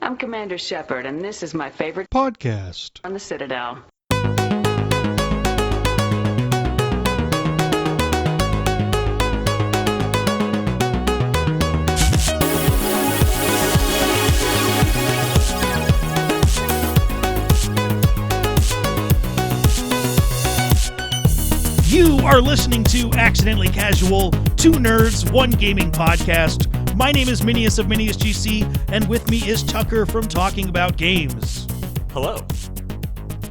I'm Commander Shepard, and this is my favorite podcast on the Citadel. You are listening to Accidentally Casual, two nerds, one gaming podcast. My name is Minius of Minius GC, and with me is Tucker from Talking About Games. Hello.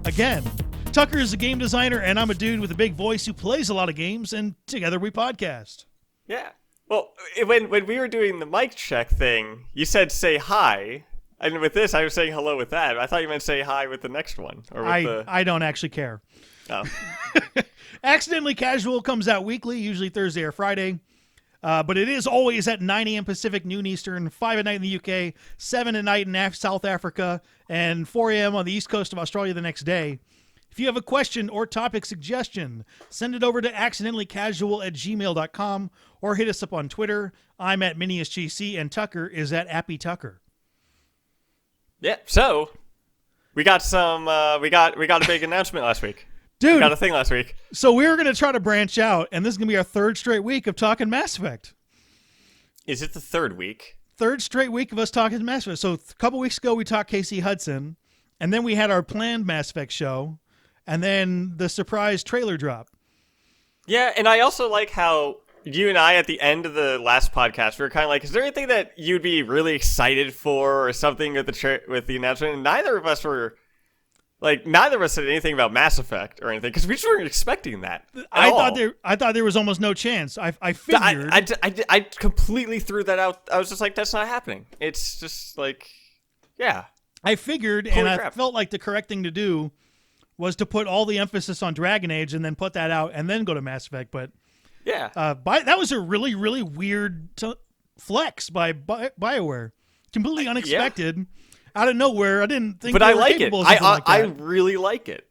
Again, Tucker is a game designer, and I'm a dude with a big voice who plays a lot of games, and together we podcast. Yeah. Well, when we were doing the mic check thing, you said say hi, and with this, I was saying hello with that. I thought you meant say hi with the next one. Or with I don't actually care. Oh. Accidentally Casual comes out weekly, usually Thursday or Friday. But it is always at 9 a.m. Pacific, noon Eastern, 5 at night in the UK, 7 at night in South Africa, and 4 a.m. on the East Coast of Australia the next day. If you have a question or topic suggestion, send it over to accidentallycasual@gmail.com or hit us up on Twitter. I'm at MiniusGC, and Tucker is at AppyTucker. Yeah, so we got we got a big announcement last week. Dude, we got a thing last week. So we were going to try to branch out, and this is going to be our third straight week of talking Mass Effect. Is it the third week? Third straight week of us talking Mass Effect. So a couple weeks ago, we talked Casey Hudson, and then we had our planned Mass Effect show, and then the surprise trailer drop. Yeah, and I also like how you and I, at the end of the last podcast, we were kind of like, is there anything that you'd be really excited for or something with the announcement? And neither of us said anything about Mass Effect or anything because we just weren't expecting that. I thought there was almost no chance. I figured. I completely threw that out. I was just like, that's not happening. It's just like, yeah. I figured, Holy and crap. I felt like the correct thing to do was to put all the emphasis on Dragon Age and then put that out and then go to Mass Effect. But yeah, that was a really, really weird flex by BioWare. Completely unexpected. Yeah. Out of nowhere, I didn't think. But they I were like it. I like really like it.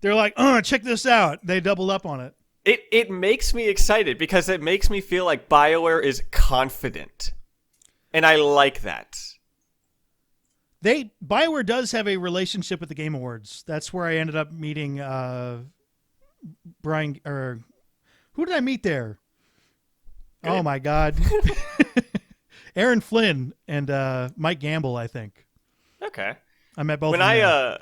They're like, check this out. They doubled up on it. It makes me excited because it makes me feel like BioWare is confident, and I like that. BioWare does have a relationship with the Game Awards. That's where I ended up meeting Brian. Or who did I meet there? Good. Oh my God, Aaron Flynn and Mike Gamble, I think. Okay. I met both when of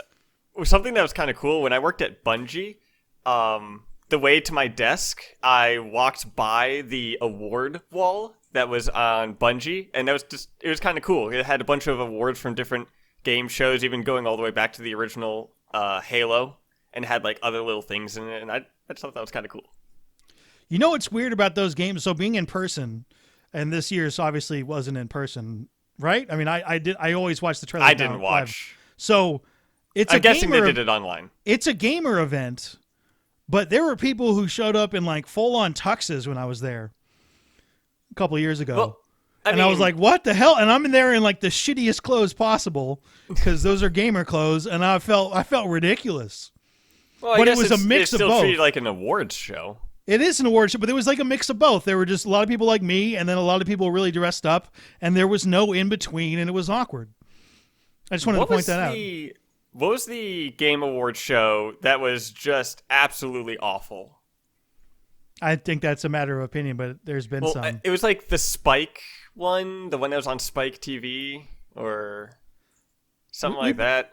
them. Something that was kind of cool, when I worked at Bungie, the way to my desk, I walked by the award wall that was on Bungie, and it was kind of cool. It had a bunch of awards from different game shows, even going all the way back to the original Halo, and had like other little things in it, and I just thought that was kind of cool. You know what's weird about those games? So being in person, and this year's obviously wasn't in person. Right? I mean, I always watch the trailer. I didn't watch. So I'm guessing they did it online. It's a gamer event, but there were people who showed up in like full-on tuxes when I was there a couple of years ago. Well, I was like, what the hell? And I'm in there in like the shittiest clothes possible because those are gamer clothes, and I felt ridiculous. Well, but it was a mix of both. It's still treated like an awards show. It is an award show, but it was like a mix of both. There were just a lot of people like me, and then a lot of people really dressed up, and there was no in-between, and it was awkward. I just wanted to point that out. What was the Game Awards show that was just absolutely awful? I think that's a matter of opinion, but there's been some. It was like the Spike one, the one that was on Spike TV, or something like that.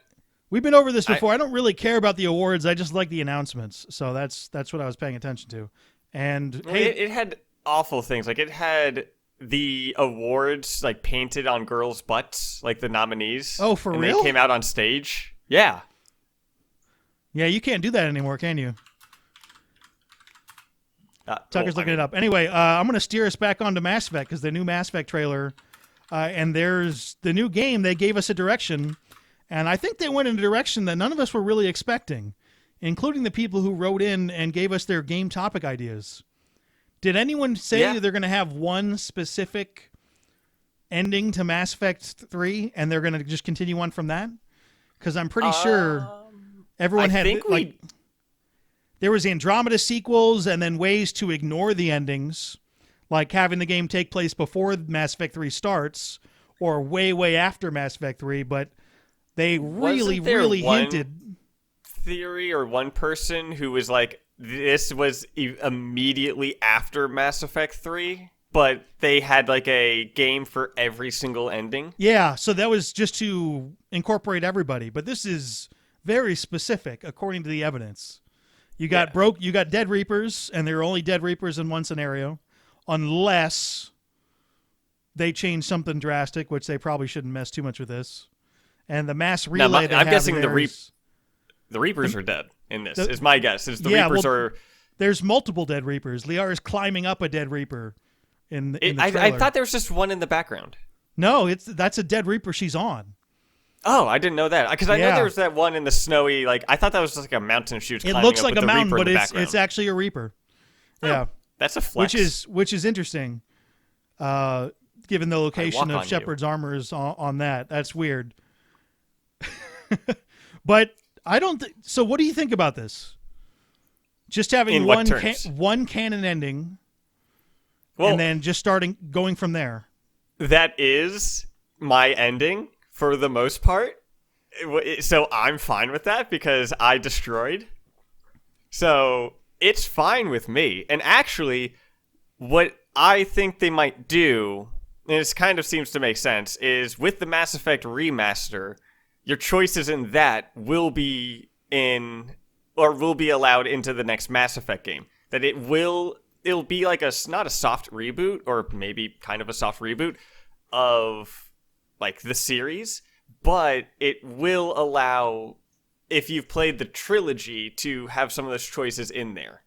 We've been over this before. I don't really care about the awards. I just like the announcements. So that's what I was paying attention to. And it had awful things. Like it had the awards like painted on girls' butts, like the nominees. Oh, for real? They came out on stage. Yeah. Yeah, you can't do that anymore, can you? Tucker's looking it up. Anyway, I'm going to steer us back onto Mass Effect because the new Mass Effect trailer, and there's the new game. They gave us a direction. And I think they went in a direction that none of us were really expecting, including the people who wrote in and gave us their game topic ideas. Did anyone say they're going to have one specific ending to Mass Effect 3 and they're going to just continue on from that? Because I'm pretty sure everyone there was Andromeda sequels and then ways to ignore the endings, like having the game take place before Mass Effect 3 starts, or way, way after Mass Effect 3, but they really, Wasn't there really one hinted. theory or one person who was like, this was immediately after Mass Effect 3, but they had like a game for every single ending? Yeah, so that was just to incorporate everybody, but this is very specific according to the evidence. You got you got Dead Reapers, and there are only Dead Reapers in one scenario, unless they change something drastic, which they probably shouldn't mess too much with this. And the mass relay. I'm guessing the Reapers are dead in this. Is my guess. Is the Reapers are. There's multiple Dead Reapers. Liara is climbing up a Dead Reaper in the trailer. I thought there was just one in the background. No, that's a Dead Reaper she's on. Oh, I didn't know that. Because I know there was that one in the snowy, like, I thought that was just like a mountain she was climbing It looks up like with a the mountain, Reaper but in the it's background. actually a Reaper. Oh, yeah. That's a flex. Which is interesting, given the location of Shepard's armor is on that. That's weird. But I don't so what do you think about this? Just having one canon ending, and then just going from there. That is my ending for the most part. So I'm fine with that because I destroyed. So it's fine with me. And actually, what I think they might do, and it kind of seems to make sense, is with the Mass Effect remaster, your choices in that will be allowed into the next Mass Effect game. That it'll be like not a soft reboot, or maybe kind of a soft reboot of like the series, but it will allow, if you've played the trilogy, to have some of those choices in there.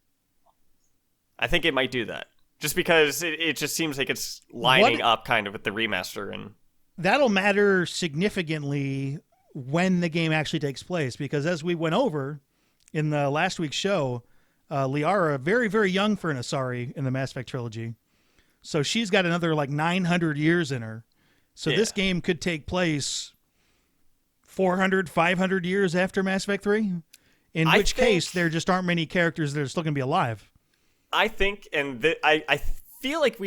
I think it might do that. Just because it just seems like it's lining up kind of with the remaster. And that'll matter significantly when the game actually takes place, because as we went over in the last week's show, Liara, very, very young for an Asari in the Mass Effect trilogy. So she's got another like 900 years in her. So this game could take place 400, 500 years after Mass Effect 3, in which case there just aren't many characters that are still going to be alive. I think, and I feel like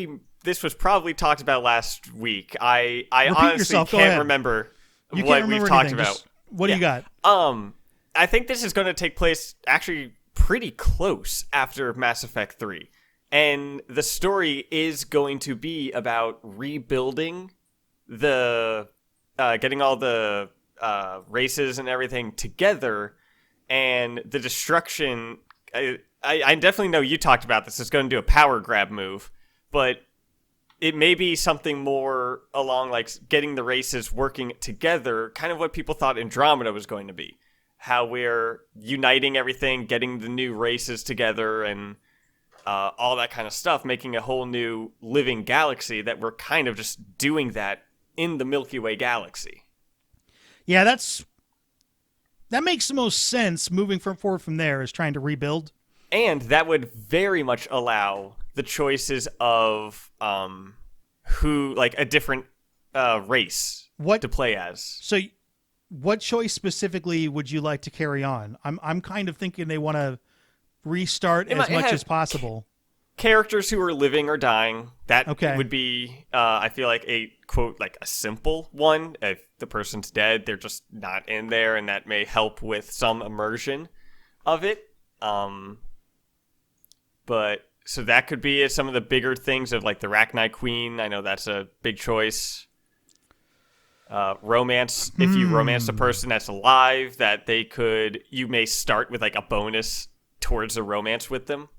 this was probably talked about last week. I honestly can't remember what we've talked about. What do you got? I think this is going to take place actually pretty close after Mass Effect 3. And the story is going to be about rebuilding getting all the races and everything together, and the destruction. I definitely know you talked about this. It's going to do a power grab move, but it may be something more along like getting the races working together, kind of what people thought Andromeda was going to be. How we're uniting everything, getting the new races together, and all that kind of stuff, making a whole new living galaxy, that we're kind of just doing that in the Milky Way galaxy. Yeah, that makes the most sense. Moving forward from there is trying to rebuild. And that would very much allow the choices of who, like a different race to play as. So what choice specifically would you like to carry on? I'm kind of thinking they want to restart as much as possible. Characters who are living or dying. That would be, I feel like, a quote, like a simple one. If the person's dead, they're just not in there, and that may help with some immersion of it. But so that could be some of the bigger things of like the Rachni Queen. I know that's a big choice. Romance. If you romance a person that's alive, that you may start with like a bonus towards a romance with them.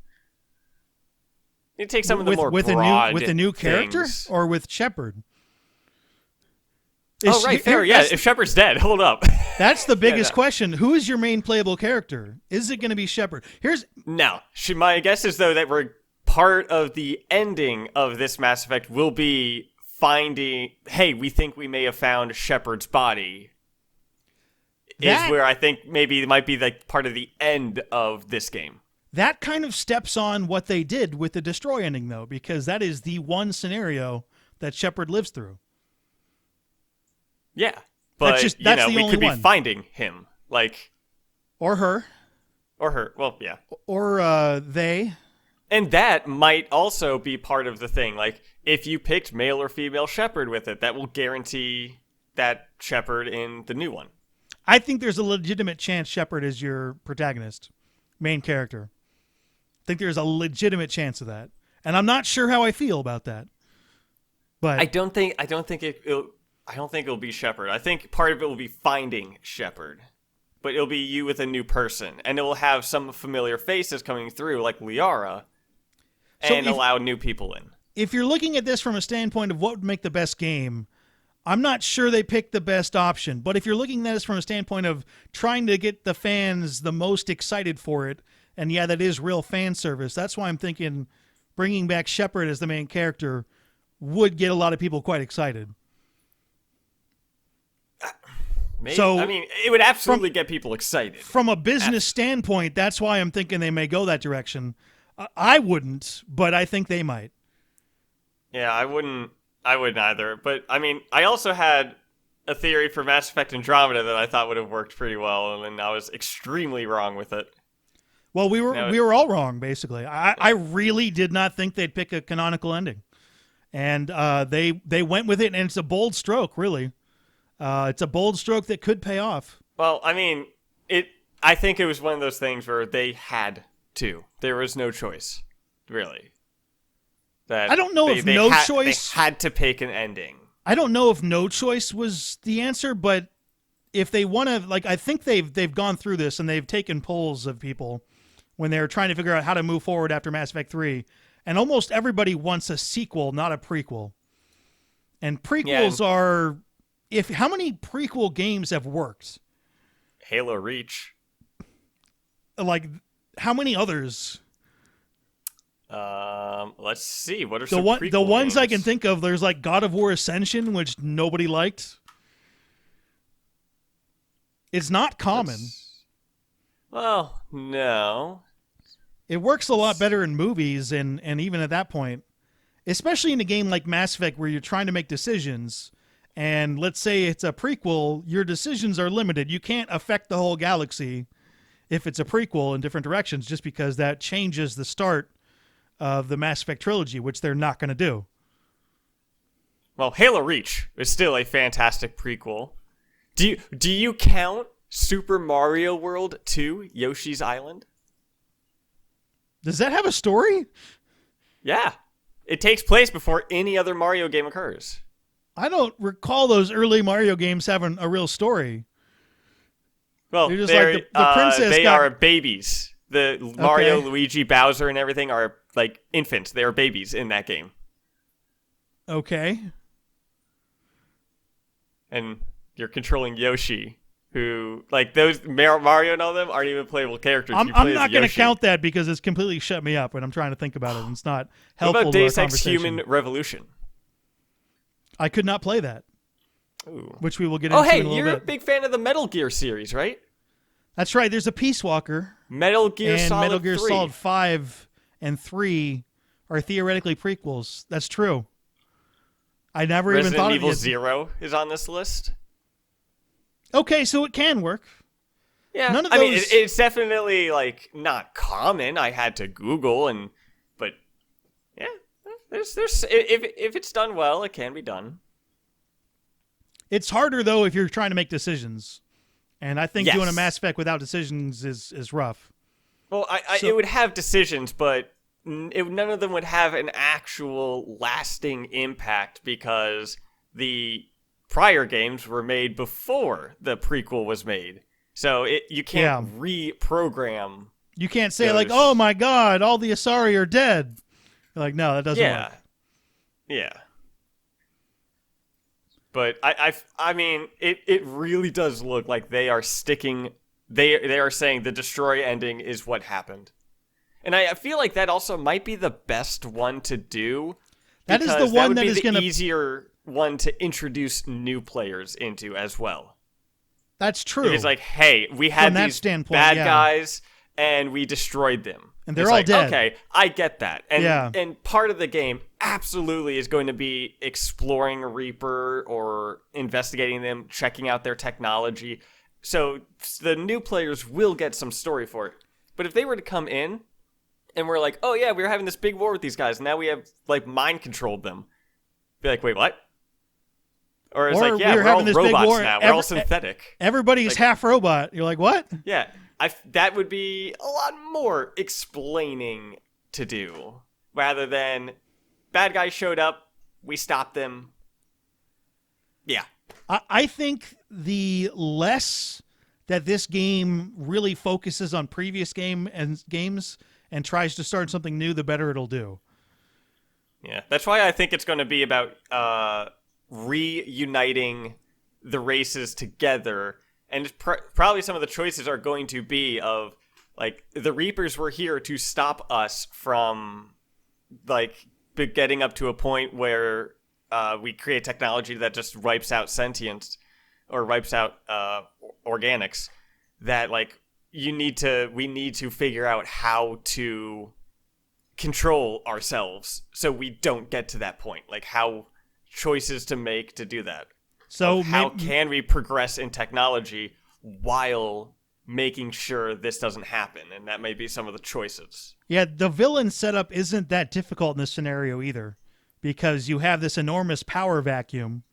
You take some of the more broad with a new character things. Or with Shepard. Fair. Yeah, if Shepard's dead, hold up. That's the biggest question. Who is your main playable character? Is it going to be Shepard? No. My guess is, though, that we're part of the ending of this Mass Effect will be finding, hey, we think we may have found Shepard's body. Is where I think maybe it might be like part of the end of this game. That kind of steps on what they did with the Destroy ending, though, because that is the one scenario that Shepard lives through. Yeah, but we could be finding him, like, or her. Well, yeah, or they. And that might also be part of the thing. Like, if you picked male or female Shepherd with it, that will guarantee that Shepherd in the new one. I think there's a legitimate chance Shepard is your protagonist, main character. I think there's a legitimate chance of that, and I'm not sure how I feel about that. But I don't think it'll be Shepherd. I think part of it will be finding Shepherd, but it'll be you with a new person, and it will have some familiar faces coming through, like Liara, and allow new people in. If you're looking at this from a standpoint of what would make the best game, I'm not sure they picked the best option. But if you're looking at this from a standpoint of trying to get the fans the most excited for it, and yeah, that is real fan service, that's why I'm thinking bringing back Shepard as the main character would get a lot of people quite excited. Maybe. So, I mean, it would absolutely get people excited. From a business standpoint, that's why I'm thinking they may go that direction. I wouldn't, but I think they might. Yeah, I wouldn't either. But, I mean, I also had a theory for Mass Effect Andromeda that I thought would have worked pretty well, and I was extremely wrong with it. Well, we were all wrong, basically. I really did not think they'd pick a canonical ending. And they went with it, and it's a bold stroke, really. It's a bold stroke that could pay off. Well, I mean, I think it was one of those things where they had to. There was no choice, really. I don't know if no choice... They had to pick an ending. I don't know if no choice was the answer, but if they want to... Like, I think they've gone through this, and they've taken polls of people when they're trying to figure out how to move forward after Mass Effect 3, and almost everybody wants a sequel, not a prequel. And prequels are... How many prequel games have worked? Halo Reach. Like, how many others? Let's see. What are the ones games? I can think of? There's like God of War Ascension, which nobody liked. It's not common. Well, no. It works a lot better in movies, and even at that point, especially in a game like Mass Effect where you're trying to make decisions. And let's say it's a prequel, your decisions are limited. You can't affect the whole galaxy if it's a prequel in different directions, just because that changes the start of the Mass Effect trilogy, which they're not going to do. Well, Halo Reach is still a fantastic prequel. Do you count Super Mario World 2 Yoshi's Island? Does that have a story? Yeah. It takes place before any other Mario game occurs. I don't recall those early Mario games having a real story. Well, just like the princess they are babies. The Mario, Luigi, Bowser, and everything are like infants. They are babies in that game. Okay. And you're controlling Yoshi, who, like, those Mario and all them aren't even playable characters. I'm not going to count that because it's completely shut me up when I'm trying to think about it. And it's not helpful. What about Deus Ex Human Revolution? I could not play that. Ooh. Which we will get into in a little bit. You're a big fan of the Metal Gear series, right? That's right. There's a Peace Walker. Metal Gear Solid 3. Metal Gear Solid 5 and 3 are theoretically prequels. That's true. I never even thought of it. Resident Evil 0 is on this list. Okay, so it can work. Yeah, None of those... I mean, it's definitely, like, not common. I had to Google, but yeah, there's if it's done well, it can be done. It's harder, though, if you're trying to make decisions. And I think Yes. doing a Mass Effect without decisions is rough. Well, it would have decisions, but none of them would have an actual lasting impact because the prior games were made before the prequel was made. So you can't reprogram. You can't say, like, oh my god, all the Asari are dead. You're like, no, that doesn't work. Yeah. But I mean, it really does look like they are sticking. They are saying the destroy ending is what happened, and I feel like that also might be the best one to do. That is the one that is going to easier one to introduce new players into as well. That's true. It's like, hey, we had these bad guys and we destroyed them. And they're all dead. Okay, I get that. And part of the game absolutely is going to be exploring Reaper or investigating them, checking out their technology. So the new players will get some story for it. But if they were to come in and we're like, oh yeah, we were having this big war with these guys, and now we have like mind controlled them. Be like, wait, what? Or it's like, yeah, we're all robots now. We're all synthetic. Everybody's half robot. You're like, what? Yeah, that would be a lot more explaining to do, rather than bad guys showed up, we stopped them. Yeah. I think the less that this game really focuses on previous games and tries to start something new, the better it'll do. Yeah, that's why I think it's going to be about reuniting the races together, and probably some of the choices are going to be of, like, the Reapers were here to stop us from, like, getting up to a point where we create technology that just wipes out sentience or wipes out organics. That, like, we need to figure out how to control ourselves so we don't get to that point. Like, how choices to make to do that. So how can we progress in technology while making sure this doesn't happen? And that may be some of the choices. Yeah, the villain setup isn't that difficult in this scenario either, because you have this enormous power vacuum.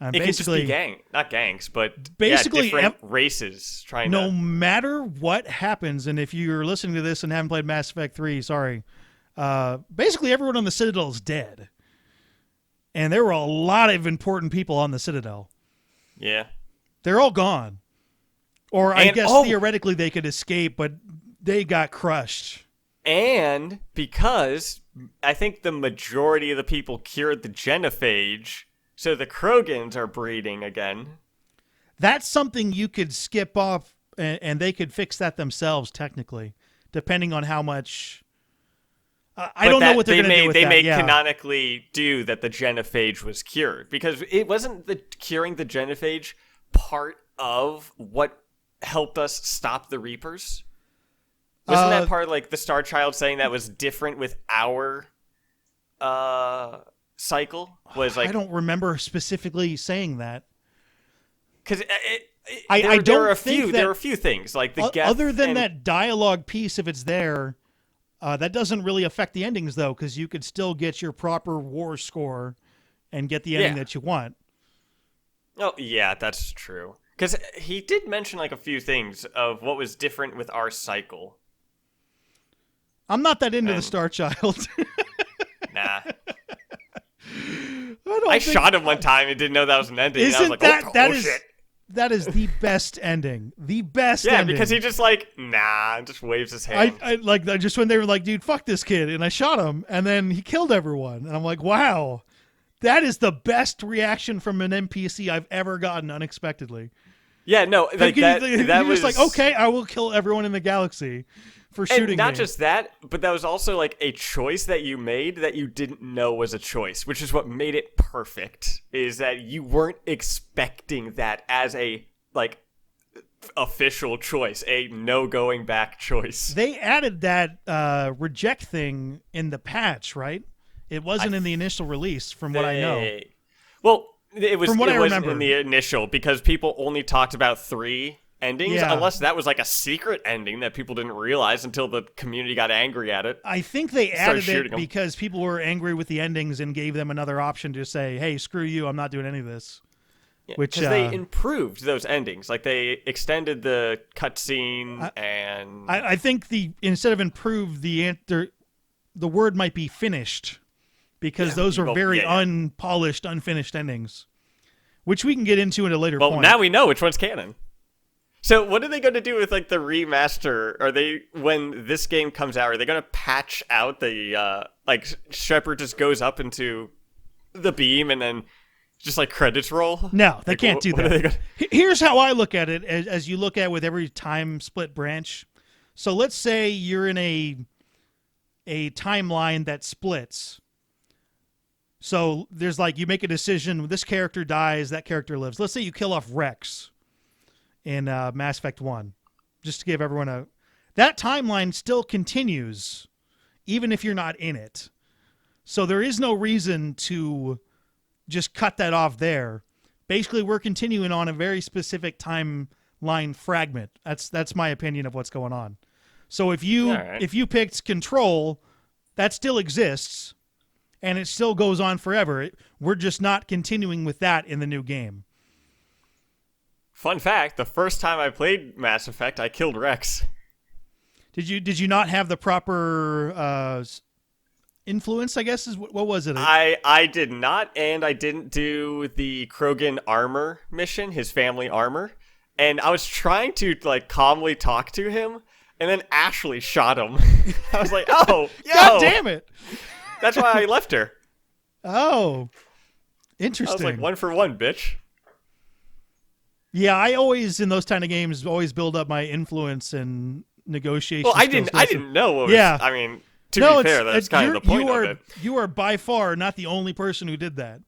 It can just be not gangs, but basically different races trying no matter what happens, and if you're listening to this and haven't played Mass Effect 3, sorry, basically everyone on the Citadel is dead. And there were a lot of important people on the Citadel. Yeah. They're all gone. Or I guess theoretically they could escape, but they got crushed. And because I think the majority of the people cured the genophage, so the Krogans are breeding again. That's something you could skip off, and they could fix that themselves, technically, depending on how much... I don't know what they're going to do with that. They may canonically do that the genophage was cured, because it wasn't the curing the genophage part of what helped us stop the Reapers? Wasn't that part of, like, the Star Child saying that was different with our cycle? Was like, I don't remember specifically saying that. Because there are a few things like the other than that dialogue piece. If it's there, that doesn't really affect the endings though, because you could still get your proper war score and get the ending that you want. Oh yeah, that's true. Because he did mention like a few things of what was different with our cycle. I'm not that into the Star Child. Nah. I shot him one time and didn't know that was an ending. Isn't and I was like, shit. That is the best ending. The best ending. Yeah, because he just like, and just waves his hand. I like just when they were like, dude, fuck this kid. And I shot him and then he killed everyone. And I'm like, wow, that is the best reaction from an NPC I've ever gotten unexpectedly. Yeah, no, like that was just like, okay, I will kill everyone in the galaxy for shooting and not me. Just that, but that was also like a choice that you made that you didn't know was a choice, which is what made it perfect, is that you weren't expecting that as a like official choice, a no going back choice. They added that reject thing in the patch, right? It wasn't in the initial release from what I know. Well, it was, from what I wasn't remember in the initial because people only talked about 3 endings, unless that was like a secret ending that people didn't realize until the community got angry at it. I think they added it because people were angry with the endings and gave them another option to say, hey, screw you, I'm not doing any of this. Yeah, because they improved those endings. Like, they extended the cutscene and... I think instead of improved, the word might be finished, because those were very unpolished, unfinished endings, which we can get into at a later point. Well, now we know which one's canon. So what are they going to do with like the remaster? Are they, when this game comes out, are they going to patch out the like Shepard just goes up into the beam and then just like credits roll? No, they can't do that. Here's how I look at it, as you look at with every time split branch. So let's say you're in a timeline that splits. So there's like, you make a decision, this character dies, that character lives. Let's say you kill off Rex in Mass Effect 1, just to give everyone that timeline still continues, even if you're not in it. So there is no reason to just cut that off there. Basically, we're continuing on a very specific timeline fragment. That's my opinion of what's going on. So if you picked Control, that still exists, and it still goes on forever. We're just not continuing with that in the new game. Fun fact, the first time I played Mass Effect, I killed Rex. Did you not have the proper influence, I guess? What was it? I did not, and I didn't do the Krogan armor mission, his family armor. And I was trying to, like, calmly talk to him, and then Ashley shot him. I was like, oh, yo! God damn it! That's why I left her. Oh, I interesting. was like, 1 for 1, bitch. Yeah, I always, in those kind of games, always build up my influence and negotiation. Well, I didn't know what was, yeah. I mean, to be fair, that's kind of the point of it. You are by far not the only person who did that.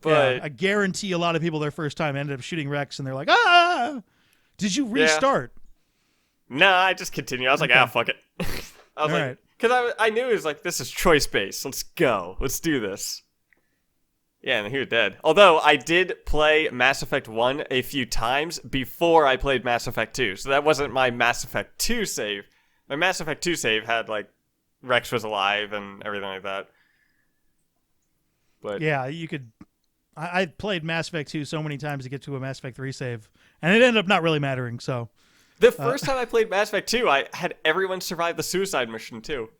But yeah, I guarantee a lot of people their first time ended up shooting Rex, and they're like, ah! Did you restart? No, I just continued. I was like, fuck it. I was like, because I knew it was like, this is choice-based. Let's go. Let's do this. Yeah, and he was dead. Although, I did play Mass Effect 1 a few times before I played Mass Effect 2. So that wasn't my Mass Effect 2 save. My Mass Effect 2 save had, like, Rex was alive and everything like that. But yeah, you could... I played Mass Effect 2 so many times to get to a Mass Effect 3 save. And it ended up not really mattering, so... The first time I played Mass Effect 2, I had everyone survive the suicide mission, too.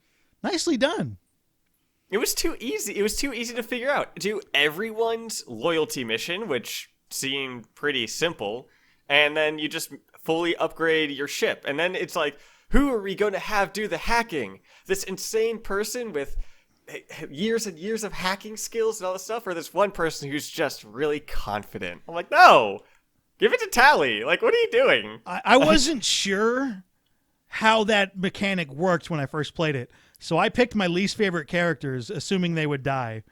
Nicely done. It was too easy. It was too easy to figure out. Do everyone's loyalty mission, which seemed pretty simple, and then you just fully upgrade your ship. And then it's like, who are we going to have do the hacking? This insane person with years and years of hacking skills and all this stuff, or this one person who's just really confident? I'm like, no! Give it to Tally. Like, what are you doing? I wasn't sure how that mechanic worked when I first played it. So I picked my least favorite characters, assuming they would die.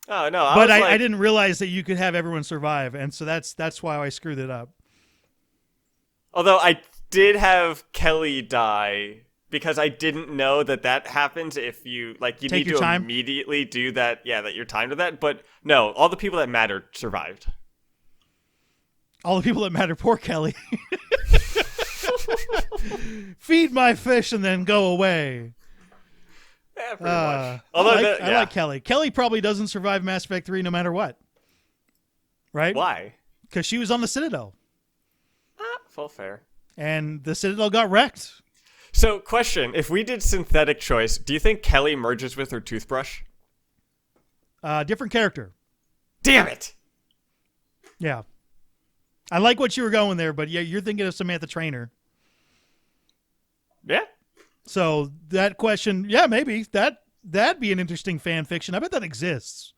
Oh, no. I didn't realize that you could have everyone survive, and so that's why I screwed it up. Although I did have Kelly die, because I didn't know that happens if you, like, you need to immediately do that. Yeah, that you're timed with that. But no, all the people that mattered survived. All the people that matter, poor Kelly. Feed my fish and then go away. Yeah, pretty much. Although I like Kelly. Kelly probably doesn't survive Mass Effect 3 no matter what. Right? Why? Because she was on the Citadel. Full fair. And the Citadel got wrecked. So, question. If we did synthetic choice, do you think Kelly merges with her toothbrush? Different character. Damn it! Yeah. I like what you were going there, but yeah, you're thinking of Samantha Trainer. Yeah. So that question, yeah, maybe that'd be an interesting fan fiction. I bet that exists.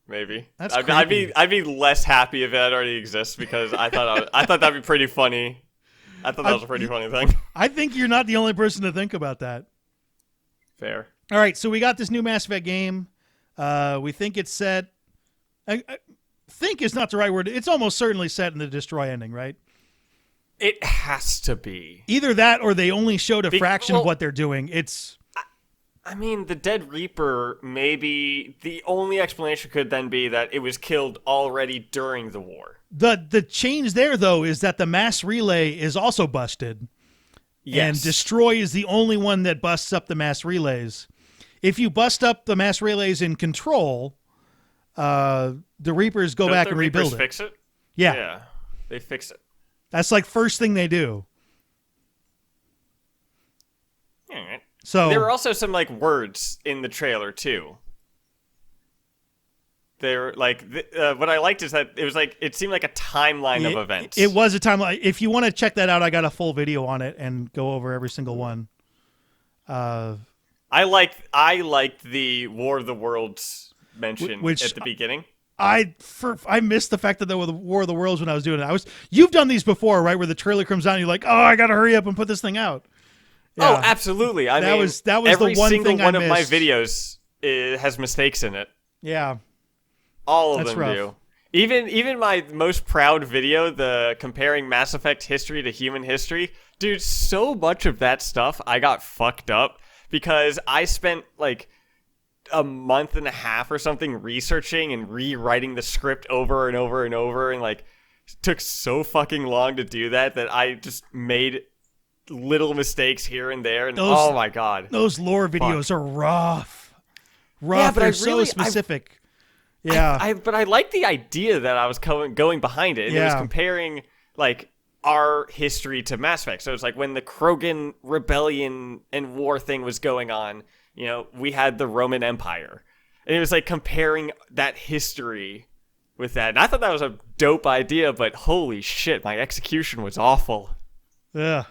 Maybe. That's I'd be less happy if that already exists, because I thought that'd be pretty funny. I thought that was a pretty funny thing. I think you're not the only person to think about that. Fair. All right, so we got this new Mass Effect game. We think it's set. I think is not the right word. It's almost certainly set in the Destroy ending, right? It has to be. Either that or they only showed a fraction of what they're doing. I mean, the Dead Reaper, maybe the only explanation could then be that it was killed already during the war. The change there, though, is that the mass relay is also busted. Yes. And Destroy is the only one that busts up the mass relays. If you bust up the mass relays in Control, the Reapers go back and rebuild it. The Reapers fix it? Yeah. Yeah, they fix it. That's like first thing they do. All right. So there were also some like words in the trailer too. They're like what I liked is that it was like it seemed like a timeline of events. It was a timeline. If you want to check that out, I got a full video on it and go over every single one. I liked the War of the Worlds mention at the beginning. I missed the fact that there was War of the Worlds when I was doing it. You've done these before, right? Where the trailer comes out and you're like, oh, I got to hurry up and put this thing out. Yeah. Oh, absolutely. That was every the one single thing one of my videos has mistakes in it. Yeah. All of them do. Even my most proud video, the comparing Mass Effect history to human history, dude, so much of that stuff I got fucked up because I spent like a month and a half or something researching and rewriting the script over and over and over and like took so fucking long to do that I just made little mistakes here and there, and oh my god, those lore videos are rough. Yeah, but they're so specific. But I like the idea that I was going behind it, and it was comparing like our history to Mass Effect. So it's like when the Krogan rebellion and war thing was going on, you know, we had the Roman Empire, and it was like comparing that history with that. And I thought that was a dope idea, but holy shit, my execution was awful. Yeah.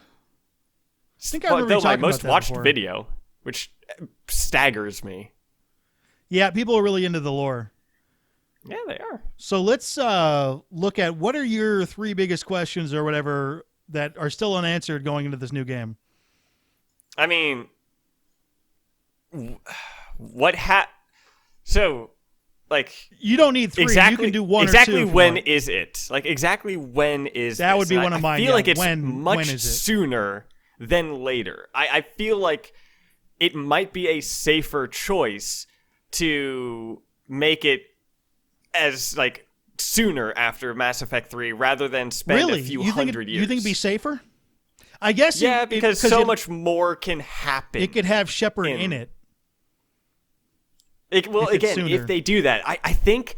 I think I remember my most watched video, which staggers me. Yeah, people are really into the lore. Yeah, they are. So let's look at what are your 3 biggest questions or whatever that are still unanswered going into this new game. I mean, so, like, you don't need 3. Exactly, you can do 1 exactly or 2. When is it? Like, exactly when is that this? Would be one of mine. I feel like it's when much is it? sooner than later. I feel like it might be a safer choice to make it as like sooner after Mass Effect 3 rather than spend a few hundred years. You think it'd be safer? I guess. Yeah, because so much more can happen. It could have Shepard in it. If they do that, I think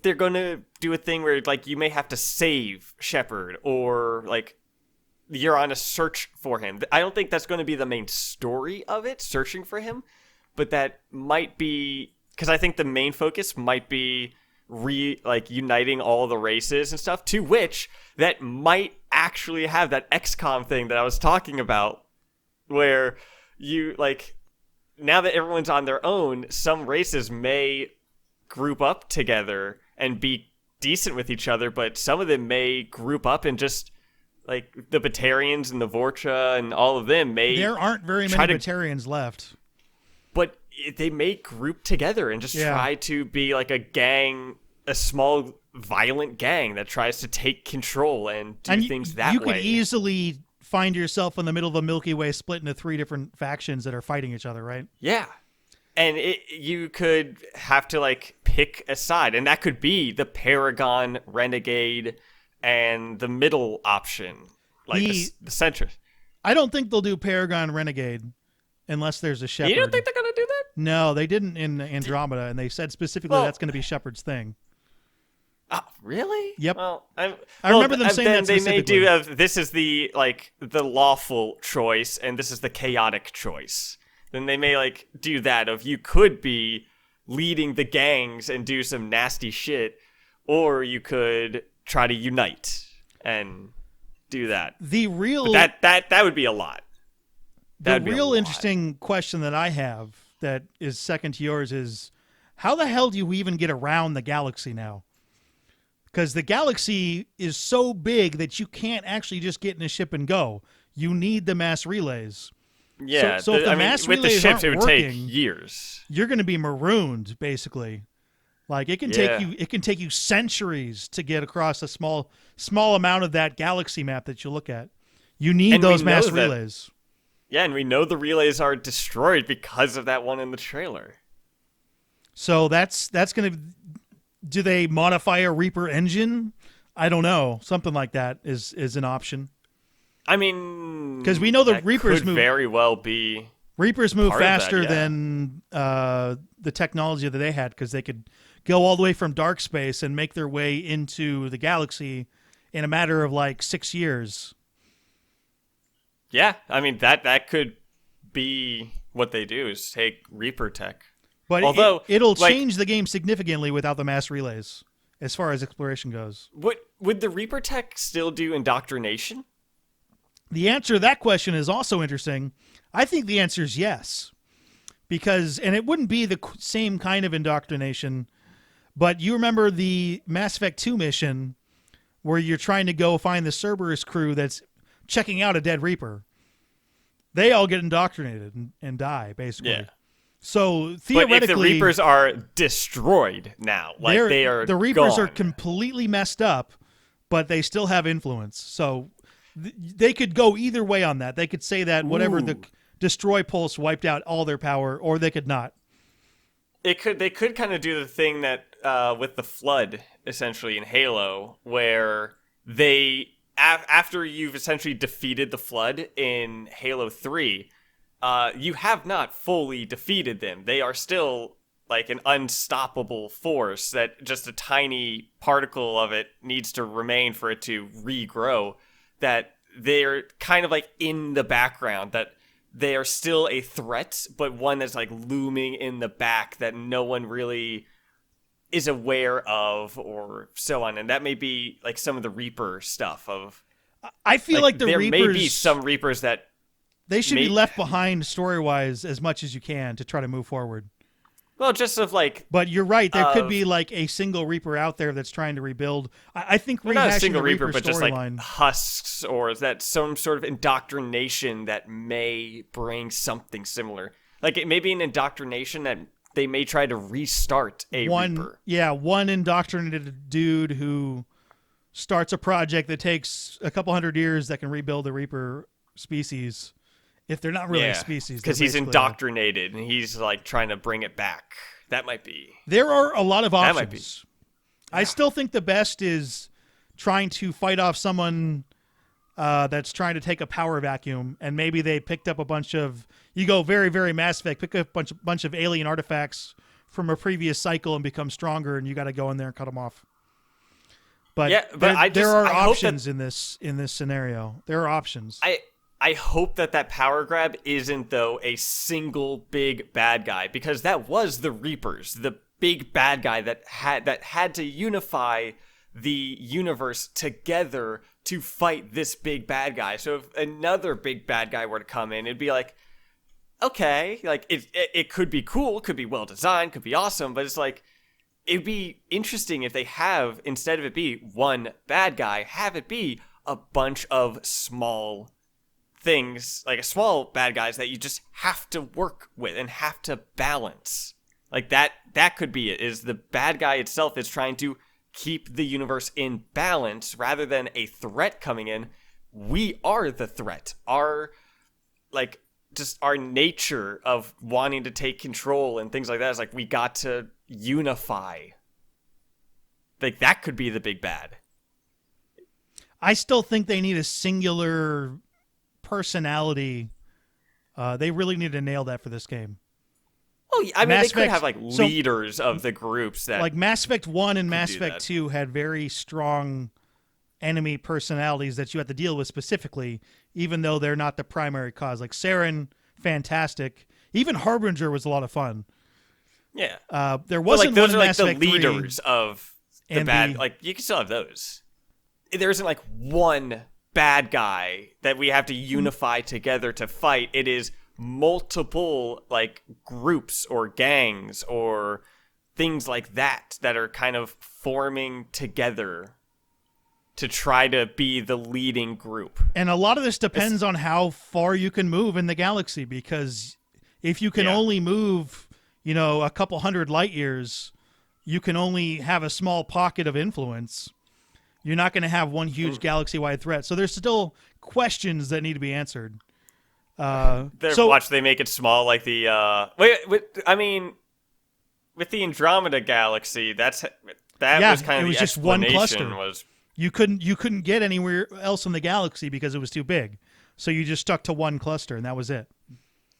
they're gonna do a thing where like you may have to save Shepard, or like you're on a search for him. I don't think that's going to be the main story of it, searching for him, but that might be because I think the main focus might be uniting all the races and stuff, to which that might actually have that XCOM thing that I was talking about, where you like, now that everyone's on their own, some races may group up together and be decent with each other, but some of them may group up and just like the Batarians and the Vorcha and all of them may. There aren't very many Batarians left. But they may group together and just try to be like a gang, a small violent gang that tries to take control and do things that way. You could easily find yourself in the middle of the Milky Way split into 3 different factions that are fighting each other, right? Yeah. And you could have to like pick a side, and that could be the Paragon, Renegade, and the middle option, like the center. I don't think they'll do Paragon Renegade unless there's a Shepard. You don't think they're going to do that? No, they didn't in Andromeda, and they said specifically that's going to be Shepard's thing. Oh, really? Yep. Well, I remember them saying that specifically. They may do this is the lawful choice, and this is the chaotic choice. Then they may like do that of you could be leading the gangs and do some nasty shit, or you could try to unite and do that. The real that would be a lot. The real interesting question that I have that is second to yours is, how the hell do you even get around the galaxy now? Because the galaxy is so big that you can't actually just get in a ship and go. You need the mass relays. Yeah, so if the mass with relays the ships, it would working, take years. You're going to be marooned, basically. Like it can take you centuries to get across a small amount of that galaxy map that you look at. You need those mass relays. Yeah, and we know the relays are destroyed because of that one in the trailer. So that's going to. Do they modify a Reaper engine? I don't know. Something like that is an option. I mean, because we know the Reapers could very well be. Reapers move faster than the technology that they had, because they could go all the way from dark space and make their way into the galaxy in a matter of like 6 years. Yeah, I mean that could be what they do, is take Reaper tech. But although it'll change the game significantly without the mass relays, as far as exploration goes. Would the Reaper tech still do indoctrination? The answer to that question is also interesting. I think the answer is yes, and it wouldn't be the same kind of indoctrination. But you remember the Mass Effect 2 mission where you're trying to go find the Cerberus crew that's checking out a dead Reaper. They all get indoctrinated and die, basically. Yeah. So theoretically, but if the Reapers are destroyed now, like the Reapers are completely messed up, but they still have influence. So they could go either way on that. They could say that whatever the destroy pulse wiped out all their power, or they could not. They could kind of do the thing that with the Flood, essentially, in Halo, where they, after you've essentially defeated the Flood in Halo 3, you have not fully defeated them. They are still like an unstoppable force that just a tiny particle of it needs to remain for it to regrow, that they're kind of like in the background, that they are still a threat, but one that's like looming in the back that no one really is aware of, or so on. And that may be like some of the Reaper stuff of, I feel like the there Reapers, may be some Reapers that they should be left behind story-wise as much as you can to try to move forward. Well, just of like... But you're right. There could be like a single Reaper out there that's trying to rebuild. I think rehashing not a single the Reaper, but just like storyline, husks, or is that some sort of indoctrination that may bring something similar? Like it may be an indoctrination that they may try to restart a Reaper. Yeah, one indoctrinated dude who starts a project that takes a couple hundred years that can rebuild the Reaper species. If they're not really a species. Because he's indoctrinated and he's like trying to bring it back. That might be. There are a lot of options. That might be. I still think the best is trying to fight off someone that's trying to take a power vacuum, and maybe they picked up a bunch of, you go very, very Mass Effect, pick up a bunch of alien artifacts from a previous cycle and become stronger, and you got to go in there and cut them off. But, there are options in this scenario. There are options. I hope that power grab isn't, though, a single big bad guy, because that was the Reapers, the big bad guy that had to unify the universe together to fight this big bad guy. So if another big bad guy were to come in, it'd be like, okay, like it could be cool, could be well designed, could be awesome, but it's like, it'd be interesting if they have, instead of it be one bad guy, have it be a bunch of small things, like a small bad guys that you just have to work with and have to balance. Like that could be it, is the bad guy itself is trying to keep the universe in balance rather than a threat coming in. We are the threat. Our nature of wanting to take control and things like that is like, we got to unify. Like that could be the big bad. I still think they need a singular personality. They really need to nail that for this game. Oh, I mean, they could have like leaders of the groups that, like Mass Effect 1 and Mass Effect 2 had very strong enemy personalities that you have to deal with specifically, even though they're not the primary cause. Like Saren, fantastic. Even Harbinger was a lot of fun. Yeah. There wasn't those one are in like Mass the Effect 3, leaders of the bad. Like you can still have those. There isn't like one bad guy that we have to unify together to fight. It is multiple like groups or gangs or things like that are kind of forming together to try to be the leading group. And a lot of this depends on how far you can move in the galaxy, because if you can only move, a couple hundred light years, you can only have a small pocket of influence. You're not going to have one huge galaxy-wide threat. So there's still questions that need to be answered. Watch, they make it small, like the with the Andromeda Galaxy, that was kind of it was the just one explanation. cluster. You couldn't get anywhere else in the galaxy because it was too big. So you just stuck to one cluster, and that was it.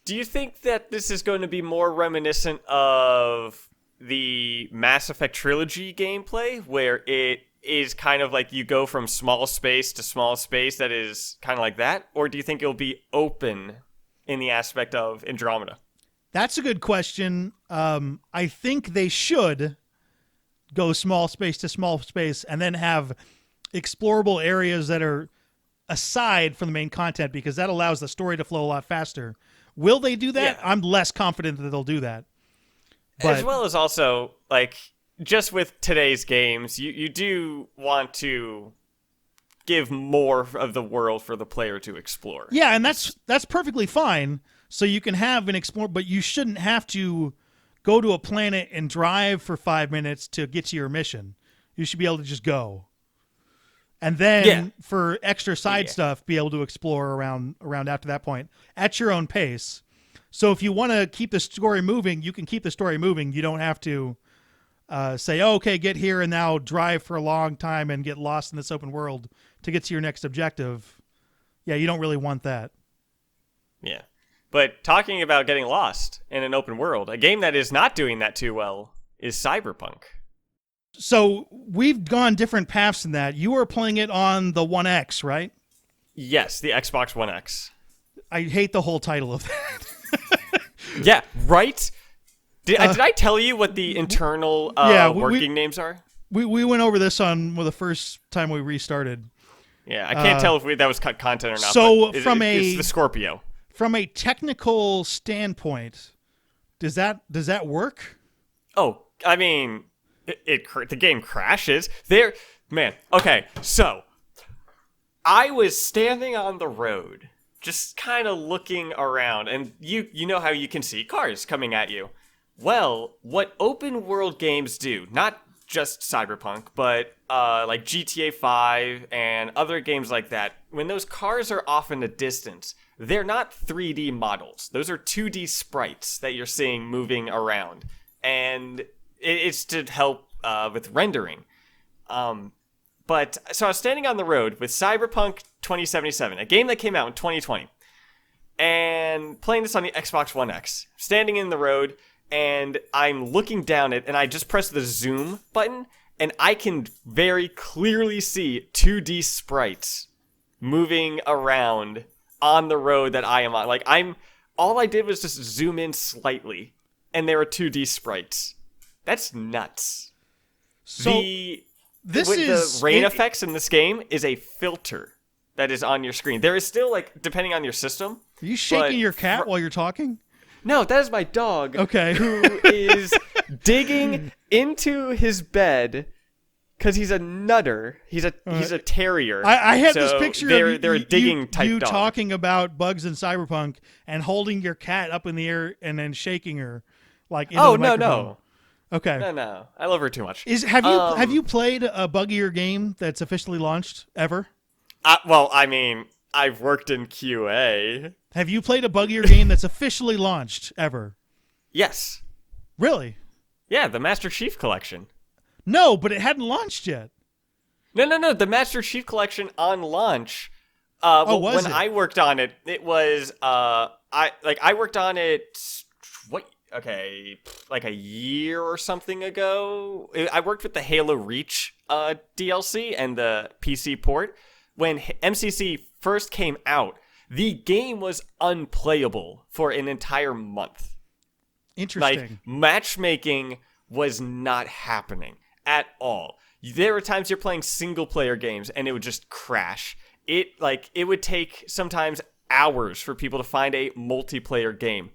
Do you think that this is going to be more reminiscent of the Mass Effect trilogy gameplay, where it is kind of like you go from small space to small space that is kind of like that? Or do you think it'll be open in the aspect of Andromeda? That's a good question. I think they should go small space to small space and then have explorable areas that are aside from the main content, because that allows the story to flow a lot faster. Will they do that? Yeah. I'm less confident that they'll do that. But, as well as also, like, just with today's games, you do want to give more of the world for the player to explore. Yeah, and that's perfectly fine. So you can have an explore, but you shouldn't have to go to a planet and drive for 5 minutes to get to your mission. You should be able to just go. And then for extra side stuff, be able to explore around after that point at your own pace. So if you want to keep the story moving, you can keep the story moving. You don't have to say, oh, okay, get here and now drive for a long time and get lost in this open world to get to your next objective. Yeah, you don't really want that. Yeah. But talking about getting lost in an open world, a game that is not doing that too well is Cyberpunk. So we've gone different paths in that. You were playing it on the One X, right? Yes, the Xbox One X. I hate the whole title of that. Yeah, right? Did I tell you what the internal working names are? We went over this on the first time we restarted. Yeah, I can't tell if that was cut content or not. So but it's the Scorpio. From a technical standpoint, does that work? Oh, I mean, the game crashes. Man, okay, so I was standing on the road, just kind of looking around, and you know how you can see cars coming at you. Well, what open world games do, not just Cyberpunk, but like GTA 5 and other games like that, when those cars are off in the distance, they're not 3D models. Those are 2D sprites that you're seeing moving around. And it's to help with rendering. But so I was standing on the road with Cyberpunk 2077, a game that came out in 2020, and playing this on the Xbox One X. Standing in the road, and I'm looking down it, and I just press the zoom button, and I can very clearly see 2D sprites moving around on the road that I am on. Like, all I did was just zoom in slightly, and there were 2D sprites. That's nuts. So the rain effects in this game is a filter that is on your screen. There is still, like, depending on your system. Are you shaking your cat while you're talking? No, that is my dog. Okay. Who is digging into his bed because he's a nutter. He's a terrier. I had this picture of they're a digging type you dog. talking about bugs in Cyberpunk and holding your cat up in the air and then shaking her like into the microphone. No. Okay. No. I love her too much. Have you played a buggier game that's officially launched ever? Well, I mean, I've worked in QA. Have you played a buggier game that's officially launched ever? Yes. Really? Yeah, the Master Chief Collection. No, but it hadn't launched yet. No. The Master Chief Collection on launch. When I worked on it, it was I worked on it. Like a year or something ago. I worked with the Halo Reach DLC and the PC port. When MCC first came out, the game was unplayable for an entire month. Interesting. Like, matchmaking was not happening at all. There were times you're playing single-player games, and it would just crash. It would take sometimes hours for people to find a multiplayer game.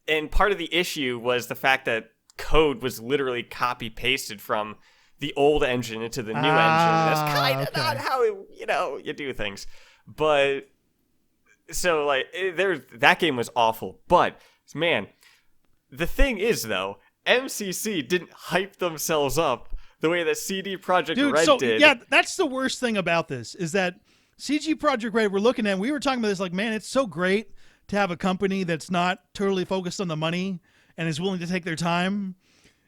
And part of the issue was the fact that code was literally copy-pasted from the old engine into the new engine. That's kind of not how you do things. But so that game was awful. But man, the thing is though, MCC didn't hype themselves up the way that CD Projekt Red did. Yeah, that's the worst thing about this is that CG Projekt Red we're looking at. We were talking about this like, man, it's so great to have a company that's not totally focused on the money and is willing to take their time.